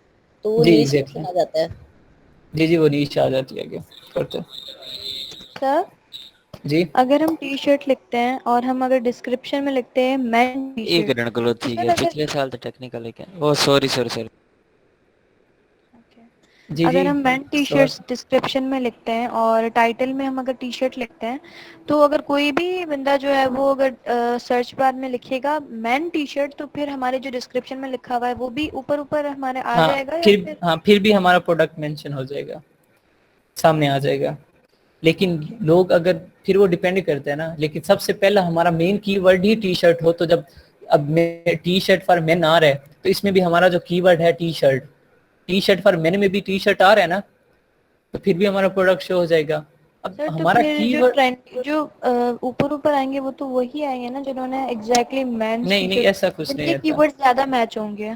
तो वो है। जी नीच में एग्जैक्टली, चला जाता है। जी जी वो नीचे आ जाती है आगे करते। सर जी अगर हम टी शर्ट लिखते हैं और हम अगर डिस्क्रिप्शन में लिखते हैं मैन टी एक शर्ट, मिनट करो, तो ठीक सर है, अगर पिछले साल तो टेक्निकल है क्या? ओ सॉरी सॉरी सॉरी। जी जी अगर हम man T sir. Shirt description में लिखते हैं और टाइटल में हम अगर टी शर्ट लिखते हैं, तो अगर कोई भी बंदा जो है वो अगर सर्च बार में लिखेगा मैन टी शर्ट, तो फिर हमारे जो डिस्क्रिप्शन में लिखा हुआ है वो भी ऊपर ऊपर हमारे आ हाँ जाएगा या फिर? हाँ फिर भी हमारा प्रोडक्ट मेंशन हो जाएगा, सामने आ जाएगा। लेकिन ओके लोग अगर, फिर वो डिपेंड करते हैं ना, लेकिन सबसे पहला हमारा मेन कीवर्ड ही टी शर्ट हो, तो जब अब टी शर्ट फॉर मेन आ रहा है तो इसमें भी हमारा जो कीवर्ड है टी शर्ट फॉर मेन में भी टी शर्ट आ रहा है ना, तो फिर भी हमारा प्रोडक्ट शो हो जाएगा। अब सर तो हमारा फिर जो कीवर्ड, ट्रेंड जो ऊपर ऊपर आएंगे वो तो वही आएंगे ना जिन्होंने एग्जैक्टली मेंस नहीं टी नहीं शर्ट, ऐसा कुछ नहीं जिनके रहता, कीवर्ड ज्यादा मैच होंगे।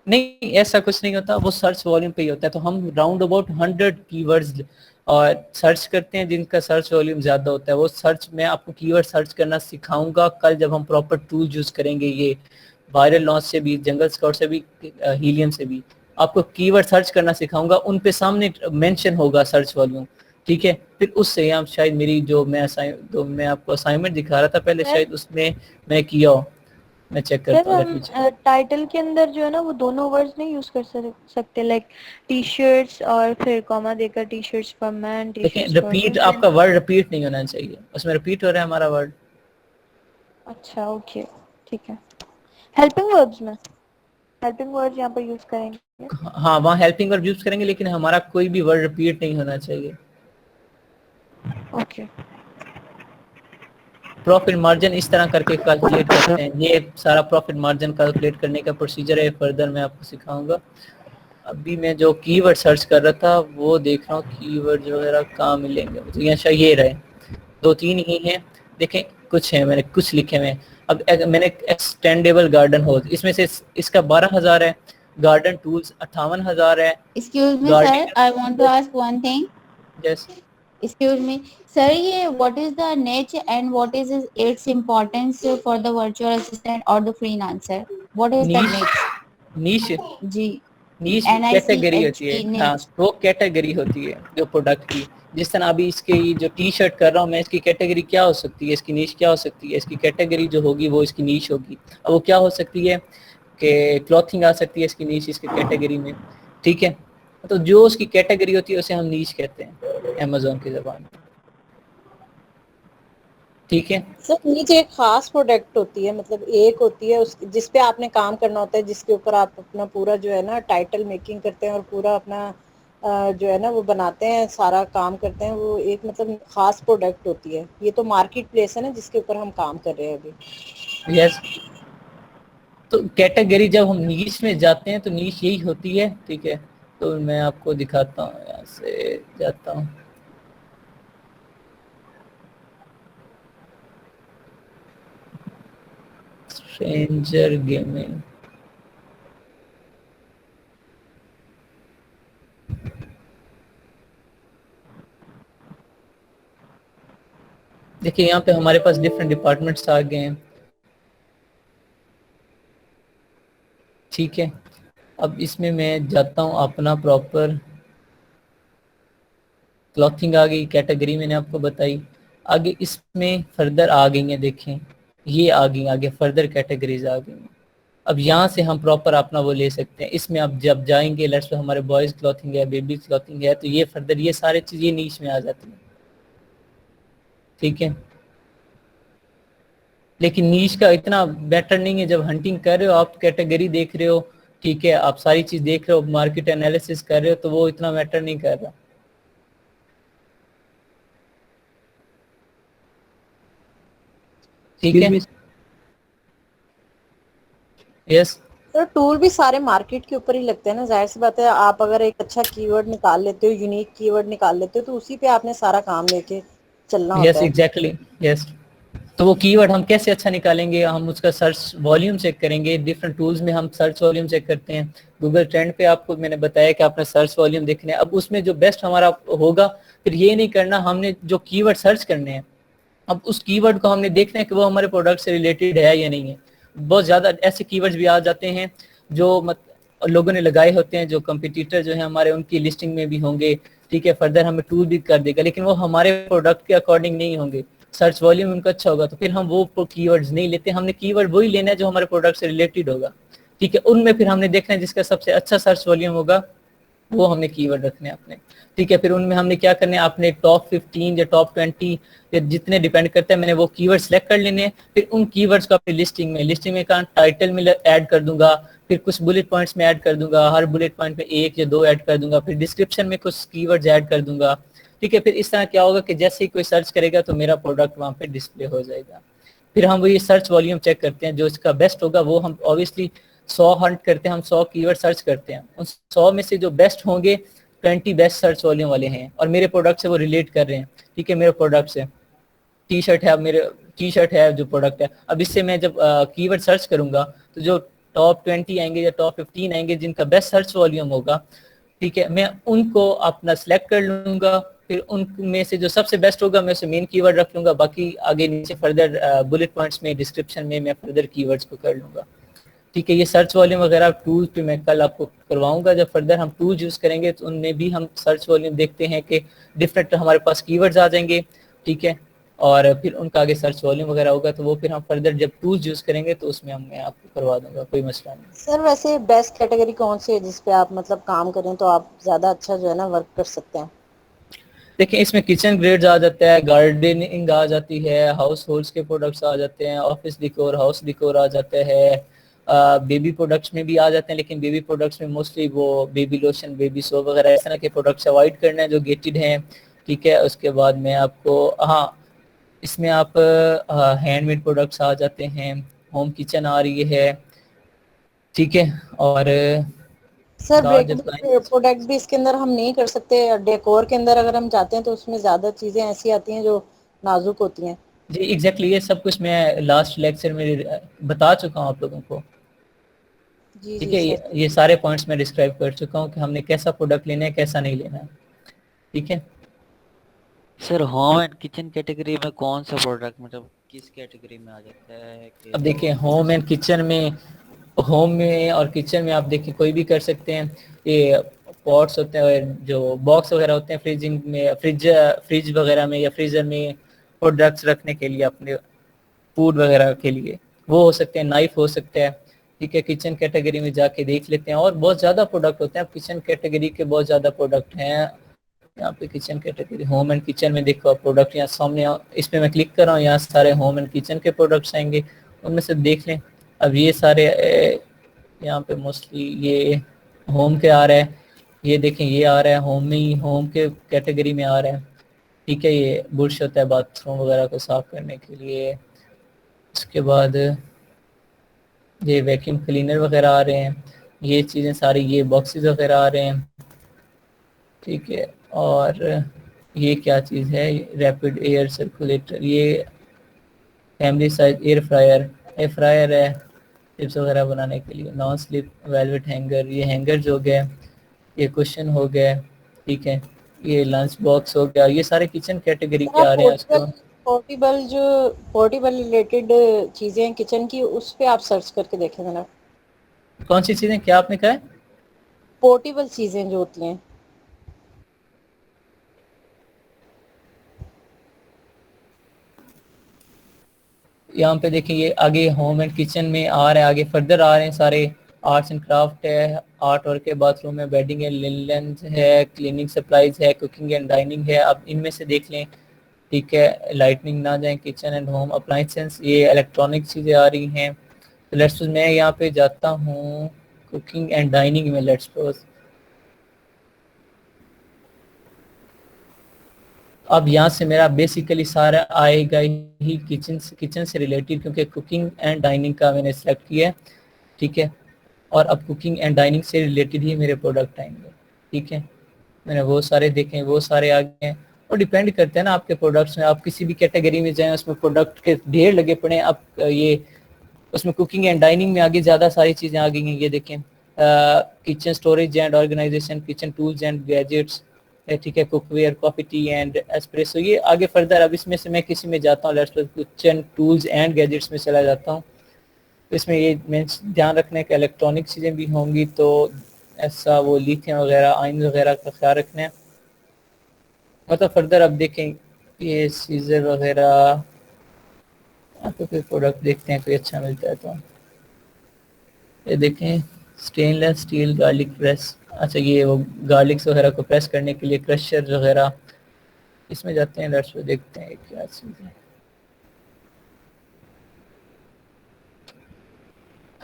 नहीं ऐसा कुछ नहीं होता, वो सर्च वॉल्यूम पे ही होता है। तो हम राउंड अबाउट 100 कीवर्ड्स और सर्च करते हैं जिनका सर्च वॉल्यूम ज्यादा होता है। वो सर्च, मैं आपको कीवर्ड सर्च करना सिखाऊंगा कल जब हम प्रॉपर टूल यूज करेंगे, ये वायरल लॉन्च से भी, जंगल स्काउट से भी, हीलियम से भी आपको कीवर्ड सर्च करना सिखाऊंगा, उन पे सामने मेंशन होगा सर्च वॉल्यूम। ठीक है, फिर उससे आप शायद मेरी जो मैं आपको असाइनमेंट दिखा रहा था पहले, सर शायद उसमें मैं किया हो, मैं चेक सर करता हूँ। हम टाइटल के अंदर जो है ना वो दोनों वर्ड्स नहीं यूज कर सकते, लाइक टी शर्ट्स और फिर कॉमा देकर T shirts for man, T देखिए शर्ट्स फॉर रिपीट, वुमेन। आपका वर्ड रिपीट नहीं होना चाहिए, उसमें रिपीट हो रहा है हमारा वर्ड। अच्छा ओके ठीक है। हेल्पिंग वर्ब्स में हेल्पिंग वर्ड्स यहाँ पर यूज करेंगे। हाँ वहाँ हेल्पिंग वर्ब यूज करेंगे, लेकिन हमारा कोई भी वर्ड रिपीट नहीं होना चाहिए। ओके प्रॉफिट मार्जिन इस तरह करके कैलकुलेट सर करते हैं, ये सारा प्रॉफिट मार्जिन कैलकुलेट करने का प्रोसीजर है, फर्दर मैं आपको सिखाऊंगा। अभी मैं जो कीवर्ड सर्च कर रहा था वो देख रहा हूँ, कीवर्ड वगैरह कहाँ मिलेंगे मुझे, यहाँ शायद ये रहे, दो तीन ही हैं। देखें कुछ है, मैंने कुछ लिखे हुए हैं। अब मैंने एक्सटेंडेबल गार्डन होज, इसमें से इसका 12,000 है, गार्डन टूल्स 58,000 है, excuse me sir, I want to garden ask one thing. जैसे Excuse me, sir, ये what is the niche and what is its importance for the virtual assistant or the freelancer? What is the niche, niche? Niche जी, niche category होती है, NICHE हाँ niche. वो category होती है जो प्रोडक्ट की। जिस तरह अभी इसकी जो टी शर्ट कर रहा हूँ मैं, इसकी कैटेगरी क्या हो सकती है, इसकी नीश क्या हो सकती है, इसकी कैटेगरी जो होगी वो इसकी नीश होगी। अब वो क्या हो सकती है कि क्लॉथिंग आ सकती है इसकी नीश, इसकी कैटेगरी में। ठीक है, तो जो उसकी कैटेगरी होती है उसे हम नीश कहते हैं अमेजोन की ज़बान में। ठीक है, सर नीचे एक खास प्रोडक्ट होती है, मतलब एक होती है उस जिस पे आपने काम करना होता है, जिसके ऊपर आप अपना पूरा जो है ना टाइटल मेकिंग करते हैं और पूरा अपना जो है ना वो बनाते हैं, सारा काम करते हैं, वो एक मतलब खास प्रोडक्ट होती है। ये तो मार्केट प्लेस है ना जिसके ऊपर हम काम कर रहे हैं अभी। यस। तो कैटेगरी जब हम नीश में जाते हैं तो नीश यही होती है। ठीक है, तो मैं आपको दिखाता हूँ, यहाँ से जाता हूँ। स्ट्रेंजर गेमिंग, देखिए यहाँ पे हमारे पास डिफरेंट डिपार्टमेंट्स आ गए हैं। ठीक है, अब इसमें मैं जाता हूँ अपना प्रॉपर, क्लॉथिंग आ गई, कैटेगरी मैंने आपको बताई। आगे इसमें फर्दर आ गई हैं, देखें ये आ गई, आगे फर्दर कैटेगरीज आ गई हैं। अब यहाँ से हम प्रॉपर अपना वो ले सकते हैं। इसमें अब जब जाएंगे, लेट्स से हमारे बॉयज क्लॉथिंग है, बेबी क्लॉथिंग है, तो ये फर्दर ये सारी चीजें नीच में आ जाती हैं। ठीक है, लेकिन नीच का इतना बेटर नहीं है। जब हंटिंग कर रहे हो, आप कैटेगरी देख रहे हो, ठीक है, आप सारी चीज देख रहे हो, मार्केट एनालिसिस कर रहे हो, तो वो इतना मैटर नहीं कर रहा। ठीक है, यस। तो टूल भी सारे मार्केट के ऊपर ही लगते हैं ना, जाहिर सी बात है। आप अगर एक अच्छा कीवर्ड निकाल लेते हो, यूनिक कीवर्ड निकाल लेते हो, तो उसी पे आपने सारा काम लेके चलना होता यस है। Exactly yes. तो वो कीवर्ड हम कैसे अच्छा निकालेंगे, हम उसका सर्च वॉल्यूम चेक करेंगे। डिफरेंट टूल्स में हम सर्च वॉल्यूम चेक करते हैं। गूगल ट्रेंड पे आपको मैंने बताया कि आपने सर्च वॉल्यूम देखने, अब उसमें जो बेस्ट हमारा होगा, फिर ये नहीं करना हमने जो कीवर्ड सर्च करने हैं, अब उस कीवर्ड को हमने देखना है कि वो हमारे प्रोडक्ट से रिलेटेड है या नहीं है। बहुत ज़्यादा ऐसे कीवर्ड्स भी आ जाते हैं जो लोगों ने लगाए होते हैं, जो कंपटीटर जो है हमारे, उनकी लिस्टिंग में भी होंगे, ठीक है, फर्दर हमें टूल भी कर देगा, लेकिन वो हमारे प्रोडक्ट के अकॉर्डिंग नहीं होंगे। सर्च वॉल्यूम उनका अच्छा होगा तो फिर हम वो कीवर्ड्स नहीं लेते, हमने कीवर्ड वही लेना है जो हमारे प्रोडक्ट से रिलेटेड होगा, ठीक है। उनमें फिर हमने देखना है जिसका सबसे अच्छा सर्च वॉल्यूम होगा, वो हमने कीवर्ड रखने हैं अपने, ठीक है। फिर उनमें हमने क्या करना है, अपने टॉप 15 या टॉप 20 या जितने डिपेंड करता है, मैंने वो कीवर्ड सेलेक्ट कर लेने हैं। फिर उन कीवर्ड्स को अपनी लिस्टिंग में का टाइटल में ऐड कर दूंगा, फिर कुछ बुलेट पॉइंट्स में ऐड कर दूंगा, हर बुलेट पॉइंट में 1 या 2 ऐड कर दूंगा, फिर डिस्क्रिप्शन में कुछ कीवर्ड्स ऐड कर दूंगा, ठीक है। फिर इस तरह क्या होगा कि जैसे ही कोई सर्च करेगा तो मेरा प्रोडक्ट वहाँ पे डिस्प्ले हो जाएगा। फिर हम वही सर्च वॉल्यूम चेक करते हैं, जो इसका बेस्ट होगा वो हम ऑब्वियसली 100 हंट करते हैं, हम 100 कीवर्ड सर्च करते हैं, उन 100 में से जो बेस्ट होंगे 20 बेस्ट सर्च वॉल्यूम वाले हैं और मेरे प्रोडक्ट से वो रिलेट कर रहे हैं, ठीक है। मेरे प्रोडक्ट से टी शर्ट है, अब मेरे टी शर्ट है जो प्रोडक्ट है, अब इससे मैं जब कीवर्ड सर्च करूंगा तो जो टॉप 20 आएंगे या टॉप 15 आएंगे जिनका बेस्ट सर्च वॉल्यूम होगा, ठीक है, मैं उनको अपना सिलेक्ट कर लूंगा। फिर उनमें से जो सबसे बेस्ट होगा मैं उसे मेन कीवर्ड रख लूंगा, बाकी आगे नीचे फर्दर बुलेट पॉइंट्स में डिस्क्रिप्शन में मैं फर्दर कीवर्ड्स को कर लूंगा, ठीक है। ये सर्च वॉल्यूम वगैरह टूल्स पे मैं कल आपको करवाऊंगा। जब फर्दर हम टूल्स यूज करेंगे तो उनमें भी हम सर्च वॉल्यूम देखते हैं कि डिफरेंट हमारे पास कीवर्ड्स आ जाएंगे, ठीक है, और फिर उनका आगे सर्च वॉल्यूम वगैरह होगा तो वो फिर हम फर्दर जब टूल्स यूज करेंगे तो उसमें मैं आपको करवा दूंगा, कोई मसला नहीं। सर वैसे बेस्ट कैटेगरी कौन सी है जिसपे आप मतलब काम करें तो आप ज्यादा अच्छा जो है ना वर्क कर सकते हैं? देखिए इसमें किचन ग्रेड्स आ जाता है, गार्डनिंग आ जाती है, हाउस होल्ड्स के प्रोडक्ट्स आ जाते हैं, ऑफिस डिकोर, हाउस डिकोर आ जाता है, बेबी प्रोडक्ट्स में भी आ जाते हैं, लेकिन बेबी प्रोडक्ट्स में मोस्टली वो बेबी लोशन, बेबी सोप वगैरह इस तरह के प्रोडक्ट्स अवॉइड करना है जो गेटेड हैं, ठीक है। उसके बाद में आपको हाँ इसमें आप हैंडमेड प्रोडक्ट्स आ जाते हैं, होम किचन आ रही है, ठीक है। और सर लार्ज प्रोडक्ट भी इसके अंदर हम नहीं कर सकते? डेकोर के अंदर अगर हम जाते हैं तो उसमें ज्यादा चीजें ऐसी आती हैं जो नाजुक होती हैं। जी एग्जैक्टली, ये सब कुछ मैं लास्ट लेक्चर में बता चुका हूँ आप लोगों को, जी ठीक जी है। सर। ये सारे पॉइंट्स मैं डिस्क्राइब कर चुका हूँ कि हमने कैसा प्रोडक्ट लेना है कैसा नहीं लेना है, ठीक है। Sir home and kitchen category में कौन सा प्रोडक्ट मतलब किस कैटेगरी में आ जाता है कि अब जो देखिए होम एंड किचन में, होम में और किचन में आप देखिए कोई भी कर सकते हैं। ये पॉट्स होते हैं, जो बॉक्स वगैरह होते हैं फ्रीजिंग में, फ्रिज वगैरह में या फ्रीजर में प्रोडक्ट्स रखने के लिए, अपने फूड वगैरह के लिए वो हो सकते हैं, नाइफ हो सकता है, ठीक है। किचन कैटेगरी में जाके देख लेते हैं और बहुत ज़्यादा प्रोडक्ट होते हैं। अब किचन कैटेगरी के बहुत ज़्यादा प्रोडक्ट हैं यहाँ पे। Kitchen category home and kitchen में देखो आप प्रोडक्ट यहाँ सामने, इस पे मैं क्लिक कर रहा हूँ, यहाँ सारे होम एंड किचन के प्रोडक्ट्स आएंगे, उनमें से देख लें। अब ये सारे यहाँ पे मोस्टली ये होम के आ रहा है, ये देखें ये आ रहा है होम में ही, होम के कैटेगरी में आ रहा है, ठीक है। ये बुरश होता है बाथरूम वगैरह को साफ करने के लिए। उसके बाद ये वैक्यूम क्लीनर वगैरह आ रहे हैं, ये चीज़ें सारी, ये बॉक्सेस वगैरह आ रहे हैं, ठीक है। और ये क्या चीज़ है, रैपिड एयर सर्कुलेटर, ये फैमिली साइज एयर फ्रायर है चिप्स वगैरह बनाने के लिए। नॉन स्लिप वेलवेट हैंगर, ये हैंगर जो हो गया, ये कुशन हो गया, ठीक है। ये लंच बॉक्स हो गया, ये सारे किचन कैटेगरी के आ रहे हैं आजकल। पोर्टेबल रिलेटेड चीजें हैं किचन की, उस पे आप सर्च करके देखें जरा। कौन सी चीज़ें, क्या आपने कहा है? पोर्टेबल चीजें जो होती हैं। यहाँ पे देखिए ये आगे होम एंड किचन में आ रहा है, आगे फर्दर आ रहे हैं सारे। आर्ट्स एंड क्राफ्ट है, आर्ट वर्क है, बाथरूम है, बेडिंग है, लिनन्स है, क्लीनिंग सप्लाईज है, कुकिंग एंड डाइनिंग है। अब इनमें से देख लें, ठीक है। लाइटनिंग ना जाए, किचन एंड होम अप्लाइंसेस, ये इलेक्ट्रॉनिक चीज़ें आ रही हैं। तो लेट्स मैं यहाँ पे जाता हूँ कुकिंग एंड डाइनिंग में, लेट्स सपोज। अब यहाँ से मेरा बेसिकली सारा आएगा ही किचन से रिलेटेड, क्योंकि कुकिंग एंड डाइनिंग का मैंने सेलेक्ट किया है, ठीक है। और अब कुकिंग एंड डाइनिंग से रिलेटेड ही मेरे प्रोडक्ट आएंगे। ठीक है, मैंने वो सारे देखे, वो सारे आ गए हैं। और डिपेंड करते हैं ना आपके प्रोडक्ट्स में, आप किसी भी कैटेगरी में जाएं उसमें प्रोडक्ट के ढेर लगे पड़े हैं। आप ये उसमें कुकिंग एंड डाइनिंग में आगे ज़्यादा सारी चीज़ें आ गई हैं। ये देखें, kitchen storage and organisation, kitchen tools and gadgets, ठीक है, cookware, coffee, tea and espresso, ये आगे फर्दर। अब इसमें से मैं किसी में जाता हूँ, किचन टूल्स एंड गैजेट्स में चला जाता हूँ। इसमें ये मैं ध्यान रखने का इलेक्ट्रॉनिक चीज़ें भी होंगी, तो ऐसा वो लिथियम वगैरह, आयन वगैरह का ख्याल रखना है। मतलब फर्दर अब देखें ये सीजर वगैरह, तो फिर प्रोडक्ट देखते हैं कोई अच्छा मिलता है तो। ये देखें, स्टेनलेस स्टील गार्लिक प्रेस, अच्छा ये वो गार्लिक्स वगैरह को प्रेस करने के लिए क्रशर वगैरह, इसमें जाते हैं, लेट्स देखते हैं क्या चीज़ है।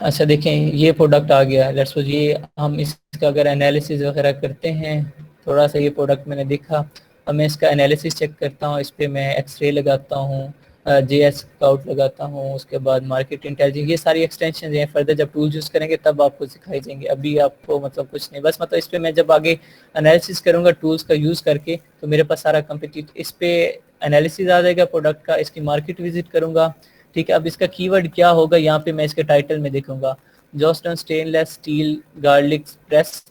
अच्छा देखें, ये प्रोडक्ट आ गया, लेट्स ये हम इसका अगर एनालिसिस वगैरह करते हैं, थोड़ा सा ये प्रोडक्ट मैंने देखा, अब मैं इसका एनालिसिस चेक करता हूँ। इस पर मैं एक्सरे लगाता हूँ, JS स्काउट लगाता हूँ, उसके बाद मार्केट इंटेलिजेंस, ये सारी एक्सटेंशन हैं। फर्दर जब टूल यूज़ करेंगे तब आपको सिखाई जाएंगे, अभी आपको मतलब कुछ नहीं, बस मतलब इस पर मैं जब आगे एनालिसिस करूँगा टूल्स का यूज़ करके, तो मेरे पास सारा कंप्लीट इस पर एनालिसिस आ जाएगा प्रोडक्ट का, इसकी मार्केट विजिट करूँगा। ठीक है, अब इसका कीवर्ड क्या होगा, यहाँ पे मैं इसके टाइटल में देखूंगा, जॉर्जटन स्टेनलेस स्टील गार्लिक प्रेस।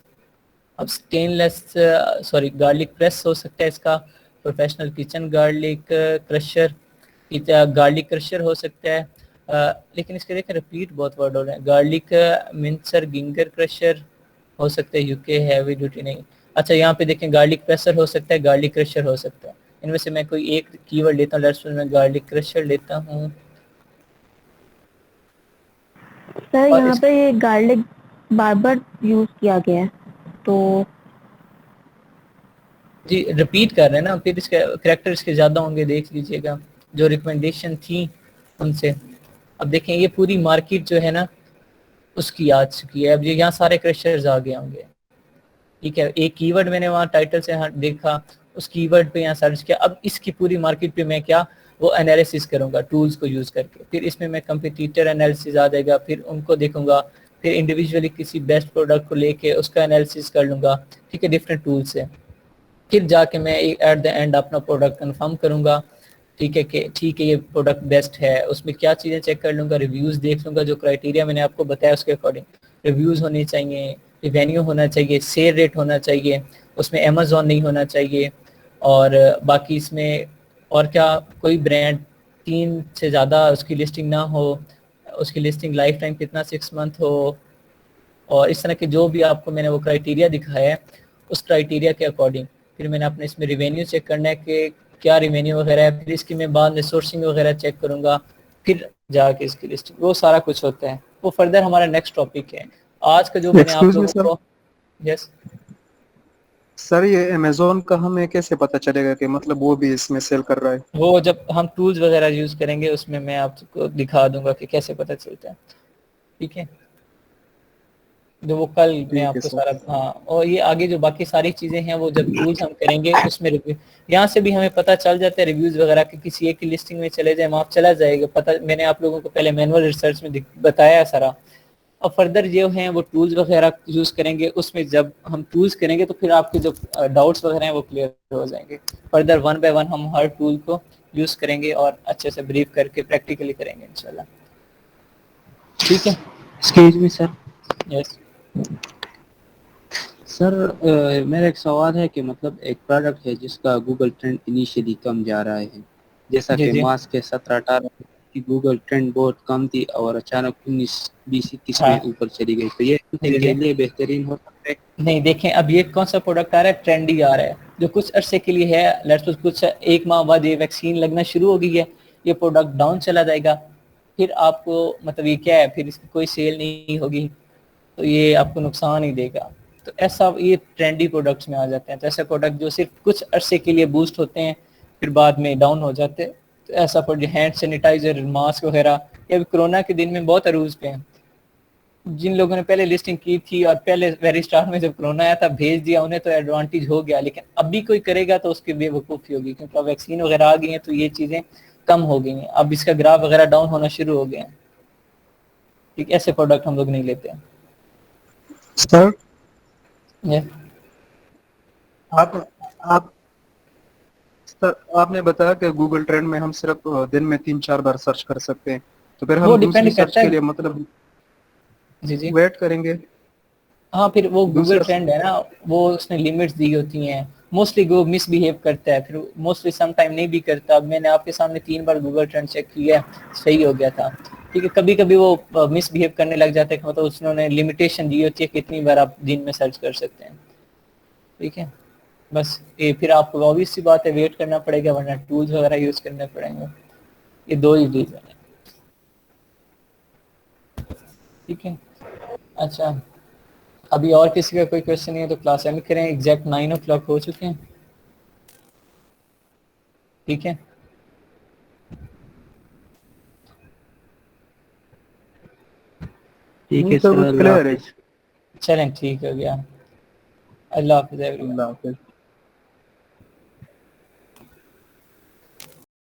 अब स्टेनलेस सॉरी गार्लिक प्रेस हो सकता है इसका, professional kitchen garlic crusher, garlic crusher हो सकता है, लेकिन इसके देखें रिपीट बहुत वर्ड हो रहे हैं। गार्लिक मिंसर गिंगर क्रशर हो सकता है, यूके हैवी ड्यूटी नहीं। अच्छा यहाँ पे देखें, गार्लिक प्रेसर हो सकता है, गार्लिक क्रशर हो सकता है, इनमें से मैं कोई एक कीवर्ड लेता हूँ। लेट्स मैं गार्लिक क्रशर लेता हूँ। सर यहाँ पे ये गार्लिक बार बार यूज किया गया है, तो जी रिपीट कर रहे हैं ना, फिर इसके करेक्टर इसके ज़्यादा होंगे, देख लीजिएगा जो रिकमेंडेशन थी उनसे। अब देखें ये पूरी मार्केट जो है ना उसकी आ चुकी है, अब ये यहाँ सारे क्रशर्स आ गए होंगे। ठीक है, एक कीवर्ड मैंने वहाँ टाइटल से देखा, उस कीवर्ड पे यहाँ सर्च किया, अब इसकी पूरी मार्केट पे मैं क्या वो एनालिसिस करूँगा टूल्स को यूज़ करके, फिर इसमें मैं कंपटीटर एनालिसिस आ जाएगा, फिर उनको देखूंगा, फिर इंडिविजुअली किसी बेस्ट प्रोडक्ट को लेके उसका एनालिसिस कर लूँगा। ठीक है, डिफरेंट टूल से, फिर जाके मैं एट द एंड अपना प्रोडक्ट कंफर्म करूँगा। ठीक है कि ठीक है ये प्रोडक्ट बेस्ट है, उसमें क्या चीज़ें चेक कर लूँगा, रिव्यूज़ देख लूँगा, जो क्राइटेरिया मैंने आपको बताया उसके अकॉर्डिंग रिव्यूज़ होने चाहिए, रिवेन्यू होना चाहिए, सेल रेट होना चाहिए, उसमें अमेज़ॉन नहीं होना चाहिए, और बाकी इसमें और क्या कोई ब्रांड 3 से ज़्यादा उसकी लिस्टिंग ना हो, उसकी लिस्टिंग लाइफ टाइम कितना 6 मंथ हो, और इस तरह के जो भी आपको मैंने वो क्राइटेरिया दिखाया है उस क्राइटेरिया के अकॉर्डिंग फिर मैंने अपने इसमें रिवेन्यू चेक करना है कि क्या रिवेन्यू वगैरह है, फिर इसकी मैं बाद में सोर्सिंग वगैरह चेक करूँगा, फिर जाके इसकी लिस्टिंग, वो सारा कुछ होता है। वो फर्दर हमारा नेक्स्ट टॉपिक है आज का जो मैंने आप लोगों को। यस सर, ये अमेज़ॉन का हमें कैसे पता चलेगा कि मतलब वो भी इसमें सेल कर रहा है? वो जब हम टूल्स वगैरह यूज़ करेंगे उसमें मैं आपको दिखा दूंगा कि कैसे पता चलता है। ठीक है, जो वो कल मैं आपको सारा, हाँ, और ये आगे जो बाकी सारी चीज़ें हैं वो जब टूल्स हम करेंगे उसमें रिव्यू, यहाँ से भी हमें पता चल जाता है रिव्यूज़ वगैरह के, किसी एक की लिस्टिंग में चले जाए वहाँ चला जाएगा पता। मैंने आप लोगों को पहले मैनुअल रिसर्च में बताया है सारा। और फर्दर जो हैं वो टूल्स वगैरह यूज़ करेंगे, उसमें जब हम टूल्स करेंगे तो फिर आपके जो डाउट्स वगैरह हैं वो क्लियर हो जाएंगे। फर्दर 1 बाय 1 हम हर टूल को यूज़ करेंगे और अच्छे से ब्रीफ करके प्रैक्टिकली करेंगे इंशाल्लाह। ठीक है, excuse me sir. Yes sir मेरा एक सवाल है कि मतलब एक प्रोडक्ट है जिसका गूगल ट्रेंड इनिशियली कम जा रहा है, जैसा कि मास के 17-18 की गूगल ट्रेंड बहुत कम थी और अचानक 19-20-21 में ऊपर चली गई, तो ये के लिए बेहतरीन हो सकता है? नहीं, देखें अब ये कौन सा प्रोडक्ट आ रहा है, ट्रेंडी आ रहा है जो कुछ अरसे के लिए है। लेट्स कुछ 1 माह बाद ये वैक्सीन लगना शुरू हो गई है, ये प्रोडक्ट डाउन चला जाएगा, फिर आपको मतलब ये क्या है, फिर इसकी कोई सेल नहीं होगी तो ये आपको नुकसान ही देगा। तो ऐसा ये ट्रेंडी प्रोडक्ट्स में आ जाते हैं। तो ऐसे प्रोडक्ट जो सिर्फ कुछ अरसे के लिए बूस्ट होते हैं फिर बाद में डाउन हो जाते हैं, तो ऐसा प्रोडक्ट हैंड सैनिटाइजर, मास्क वगैरह, ये अभी कोरोना के दिन में बहुत अरूज पे हैं। जिन लोगों ने पहले लिस्टिंग की थी और पहले वेरी स्टार्ट में जब कोरोना आया था भेज दिया उन्हें, तो एडवांटेज हो गया, लेकिन अभी कोई करेगा तो उसकी बेवकूफ़ी होगी, क्योंकि अब वैक्सीन वगैरह आ गई हैं तो ये चीज़ें कम हो गई हैं, अब इसका ग्राफ वगैरह डाउन होना शुरू हो गया है। ठीक, ऐसे प्रोडक्ट हम लोग नहीं लेते हैं। सर ये आप सर आपने बताया कि गूगल ट्रेंड में हम सिर्फ दिन में 3-4 बार सर्च कर सकते हैं, तो फिर वो हम दूसरी डिपेंड सर्च करता के है। लिए मतलब जी जी वेट करेंगे? हाँ, फिर वो गूगल दूसरा ट्रेंड है ना, वो उसने लिमिट्स दी होती हैं। मोस्टली वो मिसबिहेव करता है, फिर मोस्टली सम टाइम नहीं भी करता। अब मैंने आपके सामने 3 बार गूगल ट्रेंड चेक किया, सही हो गया था। ठीक है, कभी कभी वो मिसबिहेव करने लग जाते हैं, मतलब उसने लिमिटेशन दी होती है कितनी बार आप दिन में सर्च कर सकते हैं। ठीक है, बस ये फिर आपको ऑब्वियस सी बात है, वेट करना पड़ेगा, वरना टूल्स वगैरह यूज करने पड़ेंगे। ये 2 ही रीजन है। ठीक है, अच्छा, अभी और किसी का कोई क्वेश्चन नहीं है तो क्लास एंड करें। एग्जैक्ट 9 o'clock हो चुके हैं। ठीक है, ठीक है सब सर, अल्लाह क्लियर है। हाफिज। चलें, ठीक हो गया। अल्लाह हाफिज़ एवरीवन। अल्लाह हाफिज।